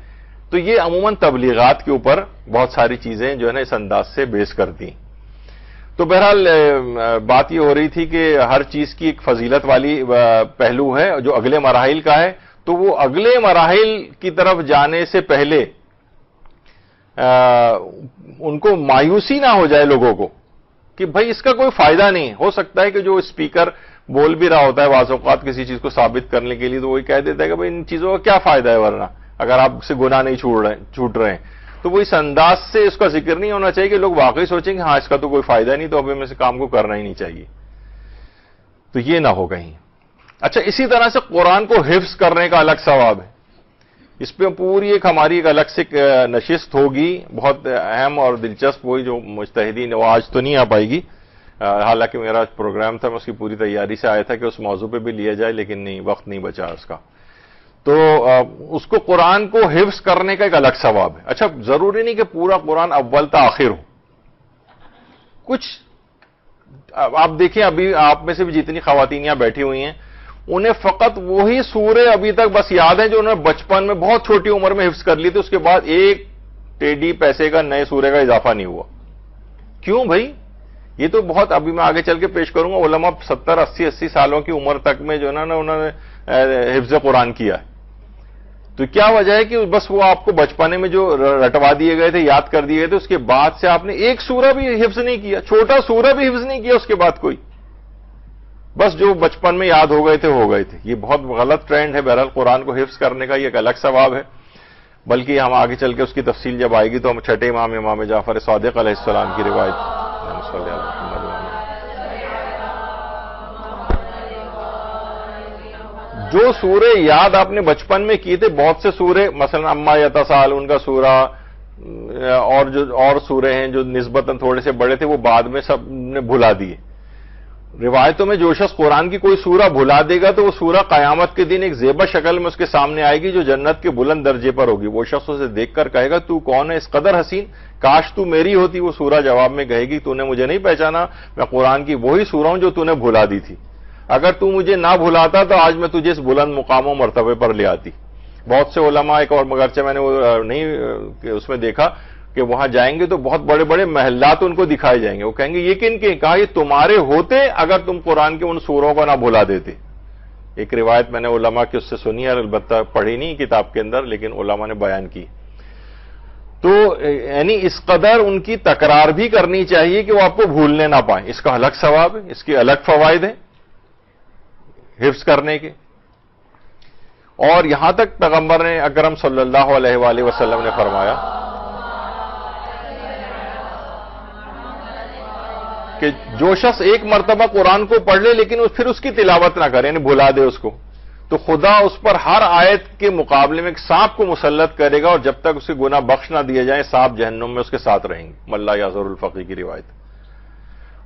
A: تو یہ عموماً تبلیغات کے اوپر بہت ساری چیزیں جو ہے نا اس انداز سے بیس کرتی ہیں. تو بہرحال بات یہ ہو رہی تھی کہ ہر چیز کی ایک فضیلت والی پہلو ہے جو اگلے مراحل کا ہے, تو وہ اگلے مراحل کی طرف جانے سے پہلے ان کو مایوسی نہ ہو جائے لوگوں کو کہ بھائی اس کا کوئی فائدہ نہیں. ہو سکتا ہے کہ جو اسپیکر بول بھی رہا ہوتا ہے بعض اوقات کسی چیز کو ثابت کرنے کے لیے, تو وہی کہہ دیتا ہے کہ بھائی ان چیزوں کا کیا فائدہ ہے, ورنہ اگر آپ سے گناہ نہیں چھوٹ رہے ہیں. تو وہ اس انداز سے اس کا ذکر نہیں ہونا چاہیے کہ لوگ واقعی سوچیں کہ ہاں اس کا تو کوئی فائدہ نہیں, تو اب ہمیں اس کام کو کرنا ہی نہیں چاہیے. تو یہ نہ ہو کہیں. اچھا, اسی طرح سے قرآن کو حفظ کرنے کا الگ ثواب ہے. اس پہ پوری ایک ہماری ایک الگ سے نشست ہوگی, بہت اہم اور دلچسپ, وہی جو مجتہدین وہ آج تو نہیں آ پائے گی. حالانکہ میرا پروگرام تھا, میں اس کی پوری تیاری سے آیا تھا کہ اس موضوع پہ بھی لیا جائے, لیکن نہیں, وقت نہیں بچا اس کا. تو اس کو قرآن کو حفظ کرنے کا ایک الگ ثواب ہے. اچھا, ضروری نہیں کہ پورا قرآن اول تا آخر ہو. کچھ آپ دیکھیں, ابھی آپ میں سے بھی جتنی خواتین یہاں بیٹھی ہوئی ہیں, انہیں فقط وہی سورے ابھی تک بس یاد ہیں جو انہوں نے بچپن میں بہت چھوٹی عمر میں حفظ کر لی تھی, اس کے بعد ایک ٹیڈی پیسے کا نئے سورے کا اضافہ نہیں ہوا. کیوں بھائی؟ یہ تو بہت, ابھی میں آگے چل کے پیش کروں گا, علماء 70, 80 سالوں کی عمر تک میں جو ہے نا انہوں نے حفظ قرآن کیا ہے. تو کیا وجہ ہے کہ بس وہ آپ کو بچپنے میں جو رٹوا دیے گئے تھے, یاد کر دیے گئے تھے, اس کے بعد سے آپ نے ایک سورہ بھی حفظ نہیں کیا, چھوٹا سورہ بھی حفظ نہیں کیا اس کے بعد کوئی, بس جو بچپن میں یاد ہو گئے تھے. یہ بہت غلط ٹرینڈ ہے. بہرحال قرآن کو حفظ کرنے کا یہ ایک الگ ثواب ہے, بلکہ ہم آگے چل کے اس کی تفصیل جب آئے گی تو ہم چھٹے امام جعفر صادق علیہ السلام کی روایت جو سورے یاد آپ نے بچپن میں کیے تھے, بہت سے سورے مثلا اما یتساءلون کا سورہ اور سورے ہیں جو نسبتاً تھوڑے سے بڑے تھے, وہ بعد میں سب نے بھلا دیے. روایتوں میں جو شخص قرآن کی کوئی سورہ بھلا دے گا تو وہ سورہ قیامت کے دن ایک زیبا شکل میں اس کے سامنے آئے گی جو جنت کے بلند درجے پر ہوگی. وہ شخص اسے دیکھ کر کہے گا تو کون ہے اس قدر حسین, کاش تو میری ہوتی. وہ سورہ جواب میں کہے گی تو نے مجھے نہیں پہچانا, میں قرآن کی وہی سورہ ہوں جو تو نے بھلا دی تھی. اگر تو مجھے نہ بھلاتا تو آج میں تجھے اس بلند مقام و مرتبے پر لے آتی. بہت سے علماء, ایک اور مگرچہ میں نے وہ نہیں اس میں دیکھا کہ وہاں جائیں گے تو بہت بڑے بڑے محلات ان کو دکھائے جائیں گے. وہ کہیں گے یہ کن کے؟ کہا یہ تمہارے ہوتے اگر تم قرآن کے ان سوروں کو نہ بھلا دیتے. ایک روایت میں نے علماء کی اس سے سنی ہے، البتہ پڑھی نہیں کتاب کے اندر، لیکن علماء نے بیان کی. تو یعنی اس قدر ان کی تکرار بھی کرنی چاہیے کہ وہ آپ کو بھولنے نہ پائیں. اس کا الگ ثواب ہے، اس کے الگ فوائد ہیں حفظ کرنے کے. اور یہاں تک پیغمبر نے اکرم صلی اللہ علیہ وآلہ وسلم نے فرمایا کہ جو شخص ایک مرتبہ قرآن کو پڑھ لے لیکن پھر اس کی تلاوت نہ کرے، یعنی بھلا دے اس کو، تو خدا اس پر ہر آیت کے مقابلے میں ایک سانپ کو مسلط کرے گا، اور جب تک اسے گناہ بخش نہ دیے جائیں سانپ جہنم میں اس کے ساتھ رہیں گے. ملا یازر الفقی کی روایت.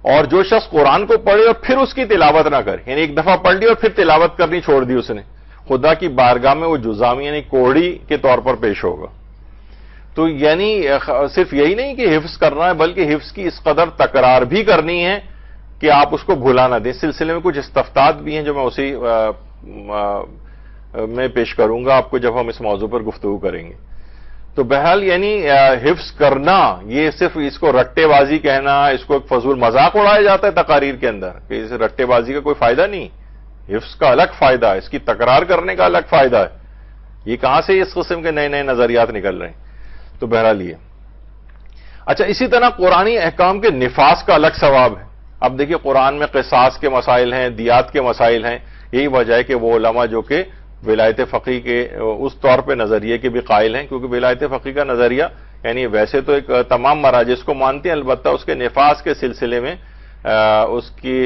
A: اور جو شخص قرآن کو پڑھے اور پھر اس کی تلاوت نہ کرے، یعنی ایک دفعہ پڑھ لی اور پھر تلاوت کرنی چھوڑ دی اس نے، خدا کی بارگاہ میں وہ جزامی یعنی کوڑی کے طور پر پیش ہوگا. تو یعنی صرف یہی نہیں کہ حفظ کرنا ہے، بلکہ حفظ کی اس قدر تکرار بھی کرنی ہے کہ آپ اس کو بھلا نہ دیں. اس سلسلے میں کچھ استفتات بھی ہیں جو میں اسی میں پیش کروں گا آپ کو جب ہم اس موضوع پر گفتگو کریں گے. تو بہرحال یعنی حفظ کرنا، یہ صرف اس کو رٹے بازی کہنا، اس کو ایک فضول مذاق اڑایا جاتا ہے تقاریر کے اندر کہ اس رٹے بازی کا کوئی فائدہ نہیں. حفظ کا الگ فائدہ ہے، اس کی تکرار کرنے کا الگ فائدہ ہے. یہ کہاں سے اس قسم کے نئے نئے نظریات نکل رہے ہیں؟ تو بہرحال یہ. اچھا، اسی طرح قرآنی احکام کے نفاذ کا الگ ثواب ہے. اب دیکھیے قرآن میں قصاص کے مسائل ہیں، دیات کے مسائل ہیں. یہی وجہ ہے کہ وہ علماء جو کہ ولایت فقیہ کے اس طور پہ نظریے کے بھی قائل ہیں، کیونکہ ولایت فقیہ کا نظریہ یعنی ویسے تو ایک تمام مراجع اس کو مانتے ہیں، البتہ اس کے نفاذ کے سلسلے میں، اس کی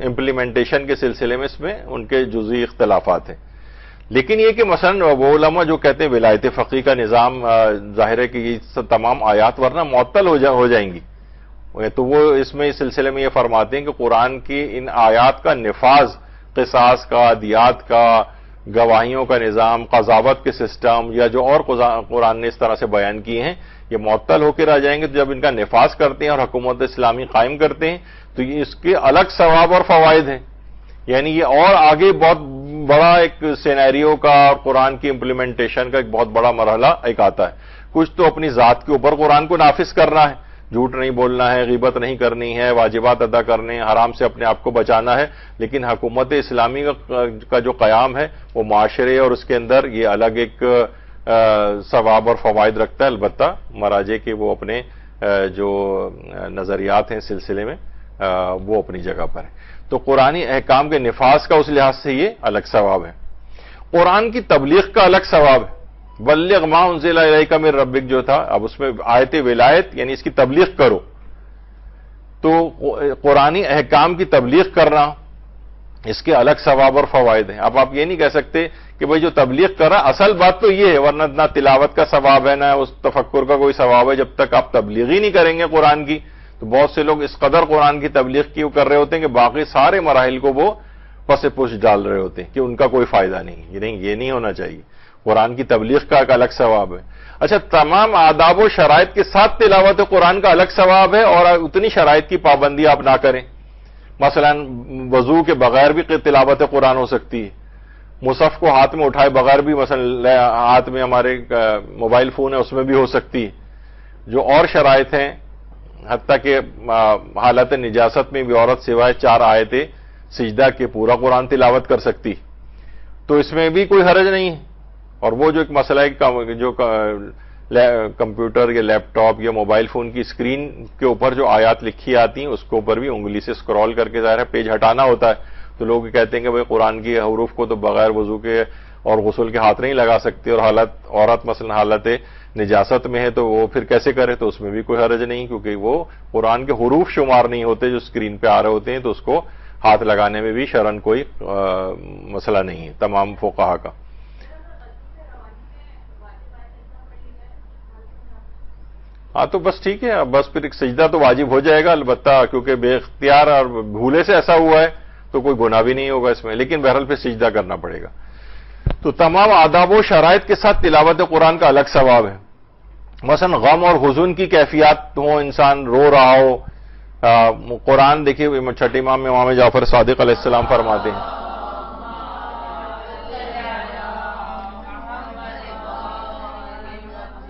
A: امپلیمنٹیشن کے سلسلے میں اس میں ان کے جزئی اختلافات ہیں. لیکن یہ کہ مثلا وہ علماء جو کہتے ہیں ولایت فقیہ کا نظام ظاہر ہے کہ یہ تمام آیات ورنہ معطل ہو جائیں گی، تو وہ اس میں اس سلسلے میں یہ فرماتے ہیں کہ قرآن کی ان آیات کا نفاذ، قصاص کا، دیات کا، گواہیوں کا نظام، قضاوت کے سسٹم، یا جو اور قرآن نے اس طرح سے بیان کیے ہیں، یہ معطل ہو کے رہ جائیں گے. تو جب ان کا نفاذ کرتے ہیں اور حکومت اسلامی قائم کرتے ہیں تو یہ اس کے الگ ثواب اور فوائد ہیں. یعنی یہ اور آگے بہت بڑا ایک سینیریو کا اور قرآن کی امپلیمنٹیشن کا ایک بہت بڑا مرحلہ ایک آتا ہے. کچھ تو اپنی ذات کے اوپر قرآن کو نافذ کرنا ہے، جھوٹ نہیں بولنا ہے، غیبت نہیں کرنی ہے، واجبات ادا کرنے ہیں، حرام سے اپنے آپ کو بچانا ہے. لیکن حکومت اسلامی کا جو قیام ہے وہ معاشرے اور اس کے اندر یہ الگ ایک ثواب اور فوائد رکھتا ہے. البتہ مراجع کے وہ اپنے جو نظریات ہیں اس سلسلے میں وہ اپنی جگہ پر ہیں. تو قرآنی احکام کے نفاذ کا اس لحاظ سے یہ الگ ثواب ہے. قرآن کی تبلیغ کا الگ ثواب ہے. بلغ ما انزل الیک من ربک جو تھا، اب اس میں آیت ولایت یعنی اس کی تبلیغ کرو. تو قرآنی احکام کی تبلیغ کرنا، اس کے الگ ثواب اور فوائد ہیں. اب آپ یہ نہیں کہہ سکتے کہ بھئی جو تبلیغ کر رہا، اصل بات تو یہ ہے، ورنہ نہ تلاوت کا ثواب ہے نہ اس تفکر کا کوئی ثواب ہے جب تک آپ تبلیغ ہی نہیں کریں گے قرآن کی. تو بہت سے لوگ اس قدر قرآن کی تبلیغ کیوں کر رہے ہوتے ہیں کہ باقی سارے مراحل کو وہ پس پش ڈال رہے ہوتے ہیں کہ ان کا کوئی فائدہ نہیں. یہ نہیں ہونا چاہیے. قرآن کی تبلیغ کا ایک الگ ثواب ہے. اچھا، تمام آداب و شرائط کے ساتھ تلاوت قرآن کا الگ ثواب ہے، اور اتنی شرائط کی پابندی آپ نہ کریں. مثلا وضو کے بغیر بھی تلاوت قرآن ہو سکتی ہے. مصحف کو ہاتھ میں اٹھائے بغیر بھی، مثلا ہاتھ میں ہمارے موبائل فون ہے اس میں بھی ہو سکتی ہے. جو اور شرائط ہیں، حتیٰ کہ حالت نجاست میں بھی عورت سوائے 4 آیتیں سجدہ کے پورا قرآن تلاوت کر سکتی، تو اس میں بھی کوئی حرج نہیں ہے. اور وہ جو ایک مسئلہ ہے جو کمپیوٹر یا لیپ ٹاپ یا موبائل فون کی اسکرین کے اوپر جو آیات لکھی آتی ہیں اس کے اوپر بھی انگلی سے اسکرول کر کے ظاہر ہے پیج ہٹانا ہوتا ہے. تو لوگ کہتے ہیں کہ بھئی قرآن کی حروف کو تو بغیر وضو کے اور غسل کے ہاتھ نہیں لگا سکتے، اور عورت مثلا حالت نجاست میں ہے تو وہ پھر کیسے کرے؟ تو اس میں بھی کوئی حرج نہیں، کیونکہ وہ قرآن کے حروف شمار نہیں ہوتے جو اسکرین پہ آ رہے ہوتے ہیں، تو اس کو ہاتھ لگانے میں بھی شرعاً کوئی مسئلہ نہیں ہے تمام فقہا کا. ہاں تو بس ٹھیک ہے، بس پھر ایک سجدہ تو واجب ہو جائے گا، البتہ کیونکہ بے اختیار اور بھولے سے ایسا ہوا ہے تو کوئی گناہ بھی نہیں ہوگا اس میں، لیکن بہرحال پھر سجدہ کرنا پڑے گا. تو تمام آداب و شرائط کے ساتھ تلاوت قرآن کا الگ ثواب ہے. مثلا غم اور حزن کی کیفیات ہو، انسان رو رہا ہو، قرآن دیکھیے چھٹے امام میں امام جعفر صادق علیہ السلام فرماتے ہیں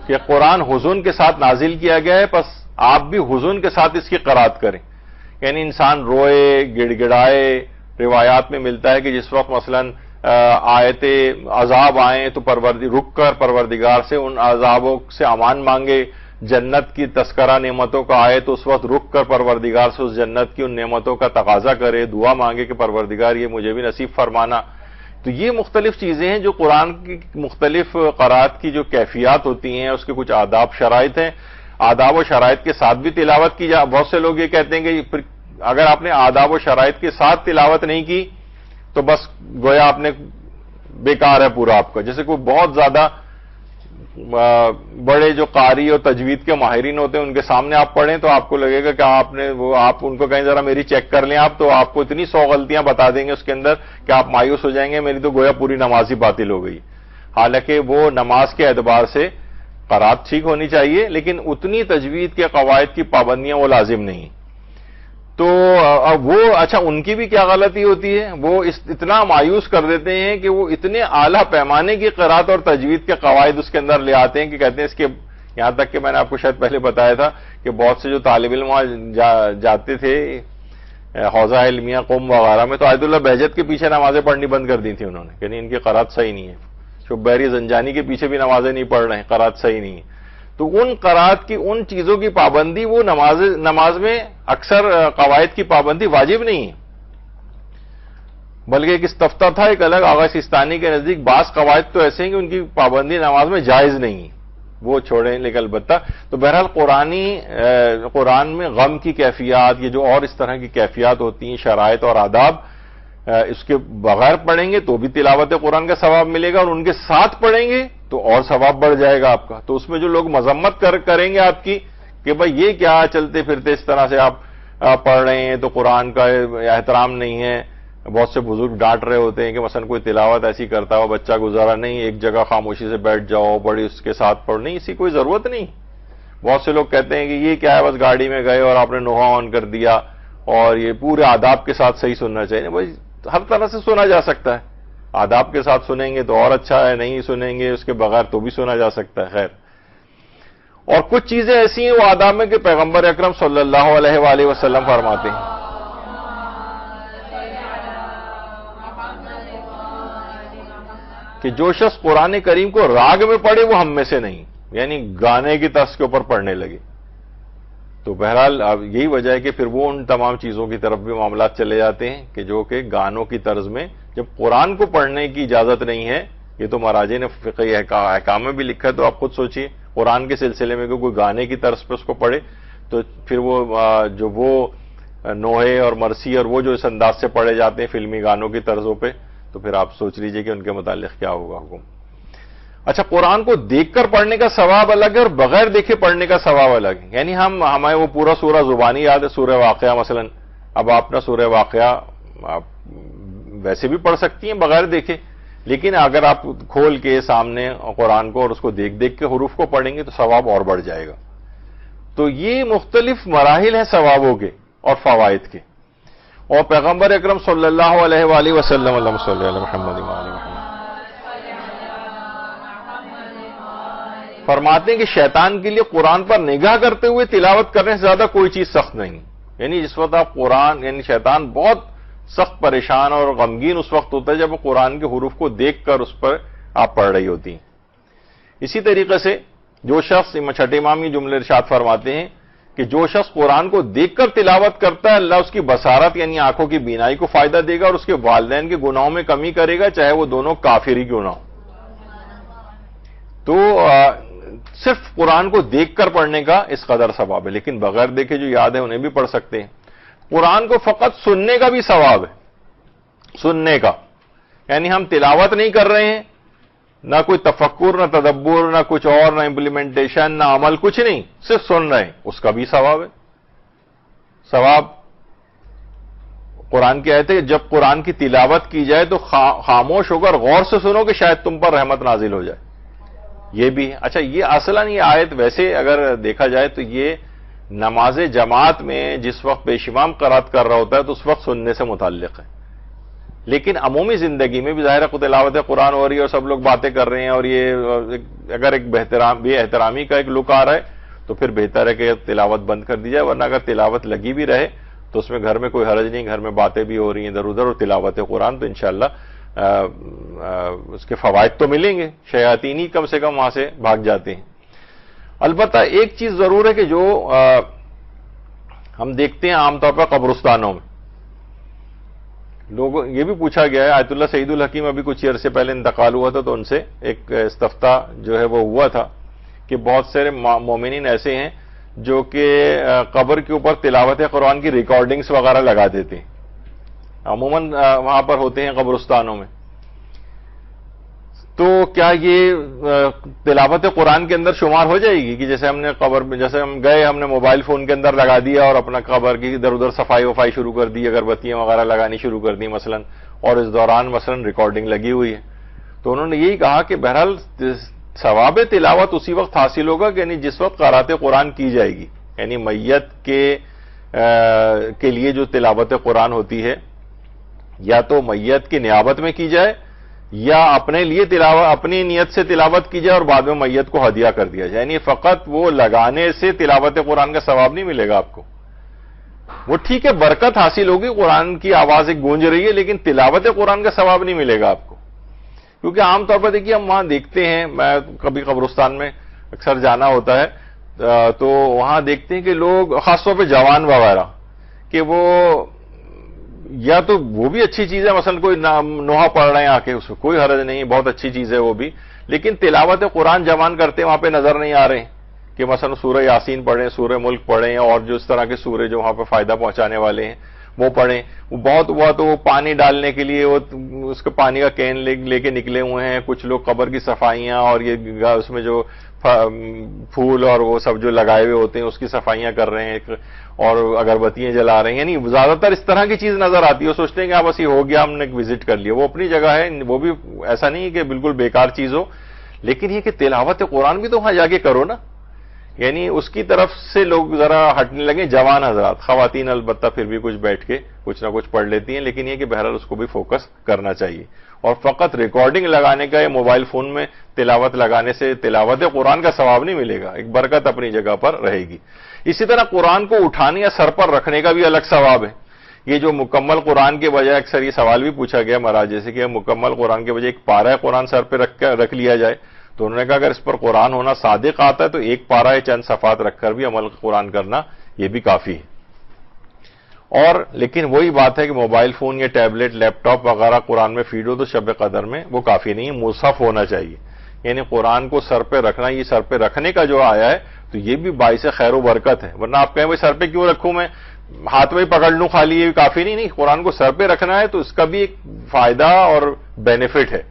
A: کہ قرآن حزن کے ساتھ نازل کیا گیا ہے، بس آپ بھی حزن کے ساتھ اس کی قرات کریں. یعنی انسان روئے، گڑ گڑائے. روایات میں ملتا ہے کہ جس وقت مثلاً آیت عذاب آئیں تو رک کر پروردگار سے ان عذابوں سے امان مانگے. جنت کی تذکرہ نعمتوں کا آئے تو اس وقت رک کر پروردگار سے اس جنت کی ان نعمتوں کا تقاضا کرے، دعا مانگے کہ پروردگار یہ مجھے بھی نصیب فرمانا. تو یہ مختلف چیزیں ہیں جو قرآن کی مختلف قرات کی جو کیفیات ہوتی ہیں، اس کے کچھ آداب شرائط ہیں. آداب و شرائط کے ساتھ بھی تلاوت کی جائے. بہت سے لوگ یہ کہتے ہیں کہ اگر آپ نے آداب و شرائط کے ساتھ تلاوت نہیں کی تو بس گویا آپ نے بیکار ہے پورا آپ کا. جیسے کوئی بہت زیادہ بڑے جو قاری اور تجوید کے ماہرین ہوتے ہیں ان کے سامنے آپ پڑھیں تو آپ کو لگے گا کہ آپ ان کو کہیں ذرا میری چیک کر لیں آپ، تو آپ کو اتنی 100 غلطیاں بتا دیں گے اس کے اندر کہ آپ مایوس ہو جائیں گے، میری تو گویا پوری نماز ہی باطل ہو گئی. حالانکہ وہ نماز کے اعتبار سے قرات ٹھیک ہونی چاہیے، لیکن اتنی تجوید کے قواعد کی پابندیاں وہ لازم نہیں. تو وہ اچھا ان کی بھی کیا غلطی ہوتی ہے، وہ اتنا مایوس کر دیتے ہیں کہ وہ اتنے اعلیٰ پیمانے کی قرات اور تجوید کے قواعد اس کے اندر لے آتے ہیں کہ کہتے ہیں اس کے، یہاں تک کہ میں نے آپ کو شاید پہلے بتایا تھا کہ بہت سے جو طالب علم جاتے تھے حوزہ علمیہ قوم وغیرہ میں، تو آیت اللہ بہجت کے پیچھے نمازیں پڑھنی بند کر دی تھی انہوں نے، یعنی ان کی قرات صحیح نہیں ہے. شبیری زنجانی کے پیچھے بھی نمازیں نہیں پڑھ رہے ہیں، قرات صحیح نہیں ہے. تو ان قرات کی ان چیزوں کی پابندی وہ نماز میں اکثر قواعد کی پابندی واجب نہیں ہے، بلکہ ایک استفتہ تھا ایک الگ آغا سیستانی کے نزدیک بعض قواعد تو ایسے ہیں کہ ان کی پابندی نماز میں جائز نہیں ہے، وہ چھوڑیں. لیکن البتہ تو بہرحال قرآن میں غم کی کیفیات، یہ جو اور اس طرح کی کیفیات ہوتی ہیں، شرائط اور آداب، اس کے بغیر پڑھیں گے تو بھی تلاوت قرآن کا ثواب ملے گا، اور ان کے ساتھ پڑھیں گے تو اور ثواب بڑھ جائے گا آپ کا. تو اس میں جو لوگ مذمت کریں گے آپ کی کہ بھئی یہ کیا چلتے پھرتے اس طرح سے آپ پڑھ رہے ہیں، تو قرآن کا احترام نہیں ہے. بہت سے بزرگ ڈانٹ رہے ہوتے ہیں کہ مثلا کوئی تلاوت ایسی کرتا ہو، بچہ گزارا نہیں، ایک جگہ خاموشی سے بیٹھ جاؤ، بڑی اس کے ساتھ پڑھ، نہیں، اسی کوئی ضرورت نہیں. بہت سے لوگ کہتے ہیں کہ یہ کیا ہے، بس گاڑی میں گئے اور آپ نے نوحہ آن کر دیا اور یہ پورے آداب کے ساتھ صحیح سننا چاہیے. بھائی ہر طرح سے سنا جا سکتا ہے، آداب کے ساتھ سنیں گے تو اور اچھا ہے، نہیں سنیں گے اس کے بغیر تو بھی سنا جا سکتا ہے. خیر، اور کچھ چیزیں ایسی ہیں وہ آداب میں کہ پیغمبر اکرم صلی اللہ علیہ وآلہ وسلم فرماتے ہیں کہ جو شخص قرآن کریم کو راگ میں پڑھے وہ ہم میں سے نہیں، یعنی گانے کی طرز کے اوپر پڑھنے لگے. تو بہرحال اب یہی وجہ ہے کہ پھر وہ ان تمام چیزوں کی طرف بھی معاملات چلے جاتے ہیں کہ جو کہ گانوں کی طرز میں، جب قرآن کو پڑھنے کی اجازت نہیں ہے. یہ تو مراجع نے فقہی احکام میں بھی لکھا ہے، تو آپ خود سوچئے قرآن کے سلسلے میں کوئی گانے کی طرز پہ اس کو پڑھے تو پھر وہ نوحے اور مرثی اور وہ جو اس انداز سے پڑھے جاتے ہیں فلمی گانوں کی طرزوں پہ، تو پھر آپ سوچ لیجئے کہ ان کے متعلق کیا ہوگا حکم. اچھا، قرآن کو دیکھ کر پڑھنے کا ثواب الگ ہے اور بغیر دیکھے پڑھنے کا ثواب الگ ہے. یعنی ہمیں وہ پورا سورہ زبانی یاد ہے، سورہ واقعہ مثلا. اب آپ نہ سورہ واقعہ آپ ویسے بھی پڑھ سکتی ہیں بغیر دیکھے، لیکن اگر آپ کھول کے سامنے قرآن کو اور اس کو دیکھ کے حروف کو پڑھیں گے تو ثواب اور بڑھ جائے گا. تو یہ مختلف مراحل ہیں ثوابوں کے اور فوائد کے. اور پیغمبر اکرم صلی اللہ علیہ وآلہ وسلم، اللہم صلی علی محمد وآل محمد، فرماتے ہیں کہ شیطان کے لیے قرآن پر نگاہ کرتے ہوئے تلاوت کرنے سے زیادہ کوئی چیز سخت نہیں. یعنی جس وقت آپ قرآن، یعنی شیطان بہت سخت پریشان اور غمگین اس وقت ہوتا ہے جب وہ قرآن کے حروف کو دیکھ کر اس پر آپ پڑھ رہی ہوتی ہیں. اسی طریقے سے جو شخص، چھٹے امام یہ جملے ارشاد فرماتے ہیں کہ جو شخص قرآن کو دیکھ کر تلاوت کرتا ہے اللہ اس کی بصارت یعنی آنکھوں کی بینائی کو فائدہ دے گا اور اس کے والدین کے گناہوں میں کمی کرے گا، چاہے وہ دونوں کافر ہی کیوں نہ ہو. تو صرف قرآن کو دیکھ کر پڑھنے کا اس قدر ثواب ہے، لیکن بغیر دیکھے جو یاد ہے انہیں بھی پڑھ سکتے ہیں. قرآن کو فقط سننے کا بھی ثواب ہے، سننے کا، یعنی ہم تلاوت نہیں کر رہے ہیں، نہ کوئی تفکر، نہ تدبر، نہ کچھ اور، نہ امپلیمنٹیشن، نہ عمل، کچھ نہیں، صرف سن رہے ہیں، اس کا بھی ثواب ہے. ثواب قرآن کی آیت ہے، جب قرآن کی تلاوت کی جائے تو خاموش ہو کر غور سے سنو کہ شاید تم پر رحمت نازل ہو جائے. یہ بھی ہے. اچھا، یہ اصلاً یہ آیت ویسے اگر دیکھا جائے تو یہ نماز جماعت میں جس وقت پیش امام قرات کر رہا ہوتا ہے تو اس وقت سننے سے متعلق ہے. لیکن عمومی زندگی میں بھی ظاہر ہے تلاوت قرآن ہو رہی ہے اور سب لوگ باتیں کر رہے ہیں اور یہ اگر ایک بے احترامی کا ایک لک آ رہا ہے تو پھر بہتر ہے کہ تلاوت بند کر دی جائے، ورنہ اگر تلاوت لگی بھی رہے تو اس میں گھر میں کوئی حرج نہیں، گھر میں باتیں بھی ہو رہی ہیں ادھر ادھر اور تلاوت قرآن، تو انشاءاللہ اس کے فوائد تو ملیں گے، شیاطین ہی کم سے کم وہاں سے بھاگ جاتے ہیں۔ البتہ ایک چیز ضرور ہے کہ جو ہم دیکھتے ہیں عام طور پر قبرستانوں میں لوگوں، یہ بھی پوچھا گیا ہے، آیت اللہ سعید الحکیم ابھی کچھ عرصے پہلے انتقال ہوا تھا تو ان سے ایک استفتاء جو ہے وہ ہوا تھا کہ بہت سارے مومنین ایسے ہیں جو کہ قبر کے اوپر تلاوت قرآن کی ریکارڈنگز وغیرہ لگا دیتے ہیں، عموماً وہاں پر ہوتے ہیں قبرستانوں میں، تو کیا یہ تلاوت قرآن کے اندر شمار ہو جائے گی کہ جیسے ہم نے قبر میں، جیسے ہم گئے ہم نے موبائل فون کے اندر لگا دیا اور اپنا قبر کی ادھر ادھر صفائی وفائی شروع کر دی، اگربتیاں وغیرہ لگانی شروع کر دی مثلا، اور اس دوران مثلا ریکارڈنگ لگی ہوئی ہے، تو انہوں نے یہی کہا کہ بہرحال ثواب تلاوت اسی وقت حاصل ہوگا کہ یعنی جس وقت قرات قرآن کی جائے گی، یعنی میت کے لیے جو تلاوت قرآن ہوتی ہے یا تو میت کی نیابت میں کی جائے یا اپنے لیے تلاوت، اپنی نیت سے تلاوت کی جائے اور بعد میں میت کو ہدیہ کر دیا جائے، یعنی فقط وہ لگانے سے تلاوت قرآن کا ثواب نہیں ملے گا آپ کو، وہ ٹھیک ہے برکت حاصل ہوگی، قرآن کی آواز ایک گونج رہی ہے، لیکن تلاوت قرآن کا ثواب نہیں ملے گا آپ کو، کیونکہ عام طور پر دیکھیے ہم وہاں دیکھتے ہیں، میں کبھی قبرستان میں اکثر جانا ہوتا ہے تو وہاں دیکھتے ہیں کہ لوگ خاص طور پہ جوان وغیرہ کہ وہ یا تو وہ بھی اچھی چیز ہے، مثلا کوئی نوحہ پڑھ رہے ہیں آ کے، اس کو کوئی حرج نہیں، بہت اچھی چیز ہے وہ بھی، لیکن تلاوت قرآن جوان کرتے وہاں پہ نظر نہیں آ رہے ہیں کہ مثلا سورہ یاسین پڑھیں، سورہ ملک پڑھیں اور جو اس طرح کے سورے جو وہاں پہ فائدہ پہنچانے والے ہیں وہ پڑھیں، وہ بہت ہوا تو وہ پانی ڈالنے کے لیے وہ اس کے پانی کا کین لے کے نکلے ہوئے ہیں، کچھ لوگ قبر کی صفائیاں اور یہ اس میں جو پھول اور وہ سب جو لگائے ہوئے ہوتے ہیں اس کی صفائیاں کر رہے ہیں اور اگربتیاں جلا رہے ہیں، یعنی زیادہ تر اس طرح کی چیز نظر آتی ہے، وہ سوچتے ہیں کہ بس یہ ہو گیا، ہم نے وزٹ کر لیا، وہ اپنی جگہ ہے، وہ بھی ایسا نہیں ہے کہ بالکل بیکار چیز ہو، لیکن یہ کہ تلاوت قرآن بھی تو وہاں جا کے کرو نا، یعنی اس کی طرف سے لوگ ذرا ہٹنے لگے، جوان حضرات، خواتین البتہ پھر بھی کچھ بیٹھ کے کچھ نہ کچھ پڑھ لیتی ہیں، لیکن یہ کہ بہرحال اس کو بھی فوکس کرنا چاہیے، اور فقط ریکارڈنگ لگانے کا یا موبائل فون میں تلاوت لگانے سے تلاوت قرآن کا ثواب نہیں ملے گا، ایک برکت اپنی جگہ پر رہے گی۔ اسی طرح قرآن کو اٹھانے یا سر پر رکھنے کا بھی الگ ثواب ہے، یہ جو مکمل قرآن کے بجائے اکثر یہ سوال بھی پوچھا گیا مہاراج سے کہ مکمل قرآن کے بجائے ایک پارہ قرآن سر پہ رکھ لیا جائے، تو انہوں نے کہا اگر اس پر قرآن ہونا صادق آتا ہے تو ایک پارہ چند صفحات رکھ کر بھی عمل قرآن کرنا یہ بھی کافی ہے، اور لیکن وہی بات ہے کہ موبائل فون یا ٹیبلٹ لیپ ٹاپ وغیرہ قرآن میں فیڈ ہو تو شب قدر میں وہ کافی نہیں ہے، مصحف ہونا چاہیے، یعنی قرآن کو سر پہ رکھنا، یہ سر پہ رکھنے کا جو آیا ہے تو یہ بھی باعث خیر و برکت ہے، ورنہ آپ کہیں بھائی سر پہ کیوں رکھوں میں، ہاتھ میں پکڑ لوں خالی، یہ بھی کافی نہیں، قرآن کو سر پہ رکھنا ہے تو اس کا بھی ایک فائدہ اور بینیفٹ ہے،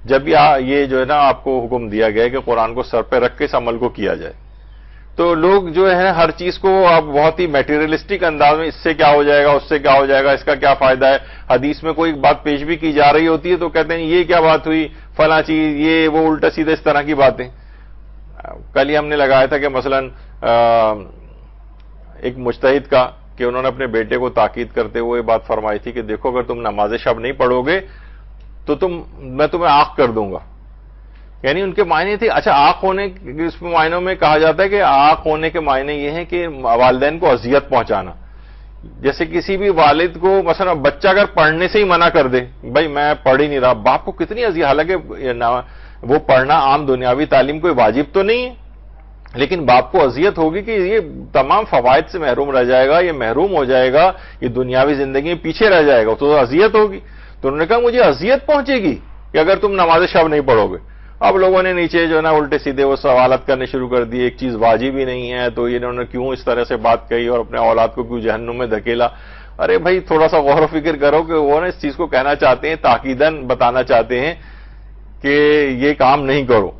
A: جب یہ جو ہے نا آپ کو حکم دیا گیا ہے کہ قرآن کو سر پہ رکھ کے اس عمل کو کیا جائے، تو لوگ جو ہے ہر چیز کو اب بہت ہی میٹیریلسٹک انداز میں اس سے کیا ہو جائے گا، اس سے کیا ہو جائے گا، اس کا کیا فائدہ ہے، حدیث میں کوئی بات پیش بھی کی جا رہی ہوتی ہے تو کہتے ہیں یہ کیا بات ہوئی، فلاں چیز، یہ وہ الٹا سیدھا اس طرح کی باتیں۔ کل ہی ہم نے لگایا تھا کہ مثلا ایک مجتہد کا کہ انہوں نے اپنے بیٹے کو تاکید کرتے ہوئے بات فرمائی تھی کہ دیکھو اگر تم نماز شب نہیں پڑھو گے تو میں تمہیں آنکھ کر دوں گا، یعنی ان کے معنی تھے، اچھا آنکھ ہونے اس معنوں میں کہا جاتا ہے کہ آنکھ ہونے کے معنی یہ ہیں کہ والدین کو اذیت پہنچانا، جیسے کسی بھی والد کو مثلا بچہ اگر پڑھنے سے ہی منع کر دے، بھائی میں پڑھ ہی نہیں رہا، باپ کو کتنی اذیت، حالانکہ وہ پڑھنا عام دنیاوی تعلیم کوئی واجب تو نہیں ہے، لیکن باپ کو اذیت ہوگی کہ یہ تمام فوائد سے محروم رہ جائے گا، یہ محروم ہو جائے گا، یہ دنیاوی زندگی میں پیچھے رہ جائے گا، تو اذیت ہوگی، تو انہوں نے کہا مجھے اذیت پہنچے گی کہ اگر تم نماز شب نہیں پڑھو گے۔ اب لوگوں نے نیچے جو ہے نا الٹے سیدھے وہ سوالات کرنے شروع کر دیے، ایک چیز واجب ہی نہیں ہے تو انہوں نے کیوں اس طرح سے بات کہی اور اپنے اولاد کو کیوں جہنم میں دھکیلا۔ ارے بھائی تھوڑا سا غور و فکر کرو کہ وہ نا اس چیز کو کہنا چاہتے ہیں، تاکیداً بتانا چاہتے ہیں کہ یہ کام نہیں کرو،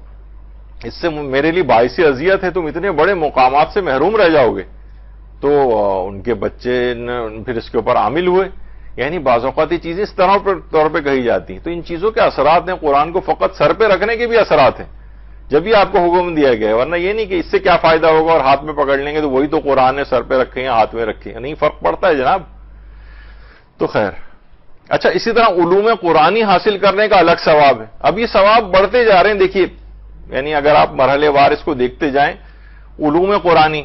A: اس سے میرے لیے باعث اذیت ہے، تم اتنے بڑے مقامات سے محروم رہ جاؤ گے۔ تو ان کے بچے پھر اس کے اوپر عامل ہوئے، یعنی بعض اوقات یہ چیزیں اس طور پہ کہی جاتی ہیں، تو ان چیزوں کے اثرات ہیں، قرآن کو فقط سر پہ رکھنے کے بھی اثرات ہیں، جب بھی آپ کو حکم دیا گیا ہے، ورنہ یہ نہیں کہ اس سے کیا فائدہ ہوگا اور ہاتھ میں پکڑ لیں گے تو وہی تو قرآن ہے، سر پہ رکھیں یا ہاتھ میں رکھیں، نہیں، فرق پڑتا ہے جناب۔ تو خیر اچھا، اسی طرح علوم قرآنی حاصل کرنے کا الگ ثواب ہے. اب یہ ثواب بڑھتے جا رہے ہیں. دیکھیے، یعنی اگر آپ مرحلے وار اس کو دیکھتے جائیں، علوم قرآنی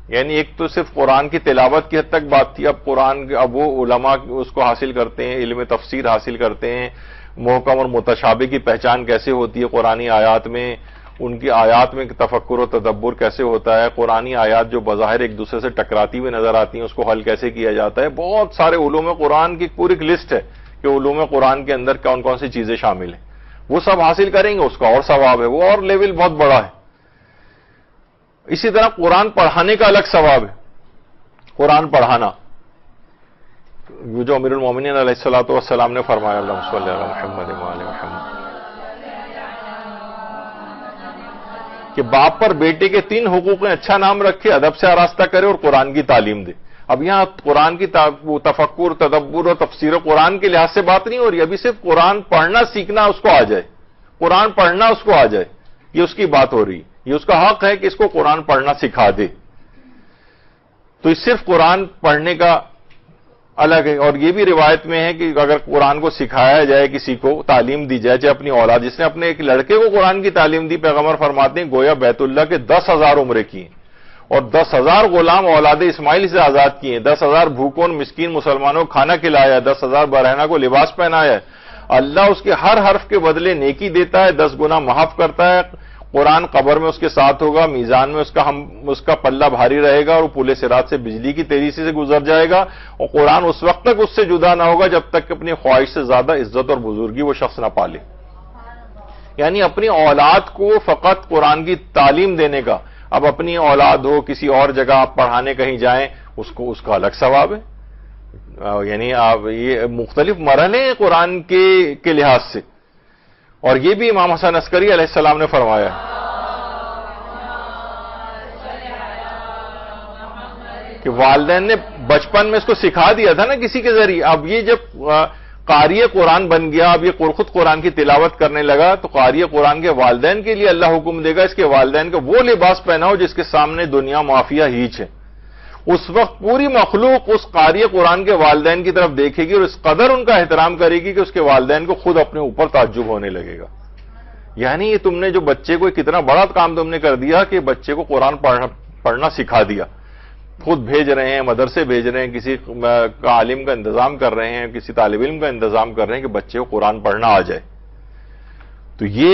A: یعنی ایک تو صرف قرآن کی تلاوت کی حد تک بات تھی. اب وہ علماء اس کو حاصل کرتے ہیں، علم تفسیر حاصل کرتے ہیں، محکم اور متشابہ کی پہچان کیسے ہوتی ہے قرآنی آیات میں، ان کی آیات میں تفکر و تدبر کیسے ہوتا ہے، قرآنی آیات جو بظاہر ایک دوسرے سے ٹکراتی ہوئی نظر آتی ہیں اس کو حل کیسے کیا جاتا ہے. بہت سارے علوم قرآن کی پوری لسٹ ہے کہ علوم قرآن کے اندر کون کون سی چیزیں شامل ہیں. وہ سب حاصل کریں گے، اس کا اور ثواب ہے، وہ اور لیول بہت بڑا ہے. اسی طرح قرآن پڑھانے کا الگ ثواب ہے. قرآن پڑھانا جو امیر المومنین علیہ الصلوۃ والسلام نے فرمایا، اللہم صلی علی محمد وآل محمد، کہ باپ پر بیٹے کے 3 حقوق ہیں: اچھا نام رکھے، ادب سے آراستہ کرے اور قرآن کی تعلیم دے. اب یہاں قرآن کی تفکر، تدبر اور تفسیر قرآن کے لحاظ سے بات نہیں ہو رہی. ابھی صرف قرآن پڑھنا سیکھنا اس کو آ جائے، قرآن پڑھنا اس کو آ جائے، یہ اس کی بات ہو رہی. یہ اس کا حق ہے کہ اس کو قرآن پڑھنا سکھا دے. تو یہ صرف قرآن پڑھنے کا الگ ہے. اور یہ بھی روایت میں ہے کہ اگر قرآن کو سکھایا جائے، کسی کو تعلیم دی جائے، چاہے اپنی اولاد، جس نے اپنے ایک لڑکے کو قرآن کی تعلیم دی، پیغمبر فرماتے ہیں گویا بیت اللہ کے 10,000 عمرے کی ہیں اور 10,000 غلام اولاد اسماعیل سے آزاد کیے ہیں، 10,000 بھوکوں مسکین مسلمانوں کو کھانا کھلایا ہے، 10,000 برہنہ کو لباس پہنایا ہے. اللہ اس کے ہر حرف کے بدلے نیکی دیتا ہے، 10 گنا معاف کرتا ہے. قرآن قبر میں اس کے ساتھ ہوگا، میزان میں اس کا پلہ بھاری رہے گا اور وہ پل صراط سے بجلی کی تیزی سے گزر جائے گا. اور قرآن اس وقت تک اس سے جدا نہ ہوگا جب تک کہ اپنی خواہش سے زیادہ عزت اور بزرگی وہ شخص نہ پالے. یعنی اپنی اولاد کو فقط قرآن کی تعلیم دینے کا. اب اپنی اولاد ہو، کسی اور جگہ آپ پڑھانے کہیں جائیں، اس کا الگ ثواب ہے. یعنی آپ یہ مختلف مرحلے ہیں قرآن کے لحاظ سے. اور یہ بھی امام حسن عسکری علیہ السلام نے فرمایا کہ والدین نے بچپن میں اس کو سکھا دیا تھا نا کسی کے ذریعے. اب یہ جب قاری قرآن بن گیا، اب یہ خود قرآن کی تلاوت کرنے لگا، تو قاری قرآن کے والدین کے لیے اللہ حکم دے گا اس کے والدین کو وہ لباس پہناؤ جس کے سامنے دنیا معافیہ ہیچ ہے. اس وقت پوری مخلوق اس قاری قرآن کے والدین کی طرف دیکھے گی اور اس قدر ان کا احترام کرے گی کہ اس کے والدین کو خود اپنے اوپر تعجب ہونے لگے گا. یعنی یہ تم نے جو بچے کو کتنا بڑا کام تم نے کر دیا کہ بچے کو قرآن پڑھنا سکھا دیا. خود بھیج رہے ہیں، مدرسے بھیج رہے ہیں، کسی عالم کا انتظام کر رہے ہیں، کسی طالب علم کا انتظام کر رہے ہیں کہ بچے کو قرآن پڑھنا آ جائے. تو یہ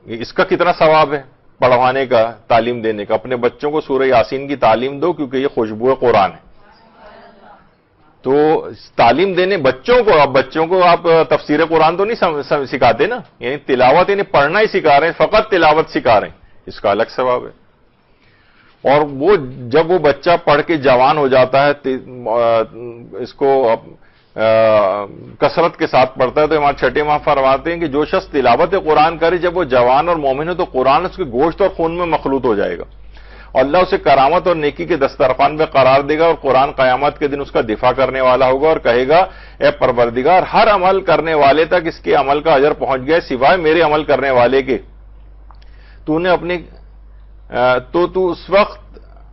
A: اس کا کتنا ثواب ہے پڑھوانے کا، تعلیم دینے کا. اپنے بچوں کو سورہ یاسین کی تعلیم دو کیونکہ یہ خوشبو قرآن ہے. تو تعلیم دینے بچوں کو، اب بچوں کو آپ تفسیر قرآن تو نہیں سکھاتے نا، یعنی تلاوت یعنی پڑھنا ہی سکھا رہے ہیں، فقط تلاوت سکھا رہے ہیں، اس کا الگ ثواب ہے. اور وہ جب وہ بچہ پڑھ کے جوان ہو جاتا ہے، اس کو کثرت کے ساتھ پڑھتا ہے، تو ہمارے چھٹے ماہ فرماتے ہیں کہ جو شخص تلاوت قرآن کرے جب وہ جوان اور مومن ہے تو قرآن اس کے گوشت اور خون میں مخلوط ہو جائے گا. اور اللہ اسے کرامت اور نیکی کے دسترخوان پہ قرار دے گا اور قرآن قیامت کے دن اس کا دفاع کرنے والا ہوگا اور کہے گا اے پروردگار، ہر عمل کرنے والے تک اس کے عمل کا اجر پہنچ گیا سوائے میرے عمل کرنے والے کے. تو اس وقت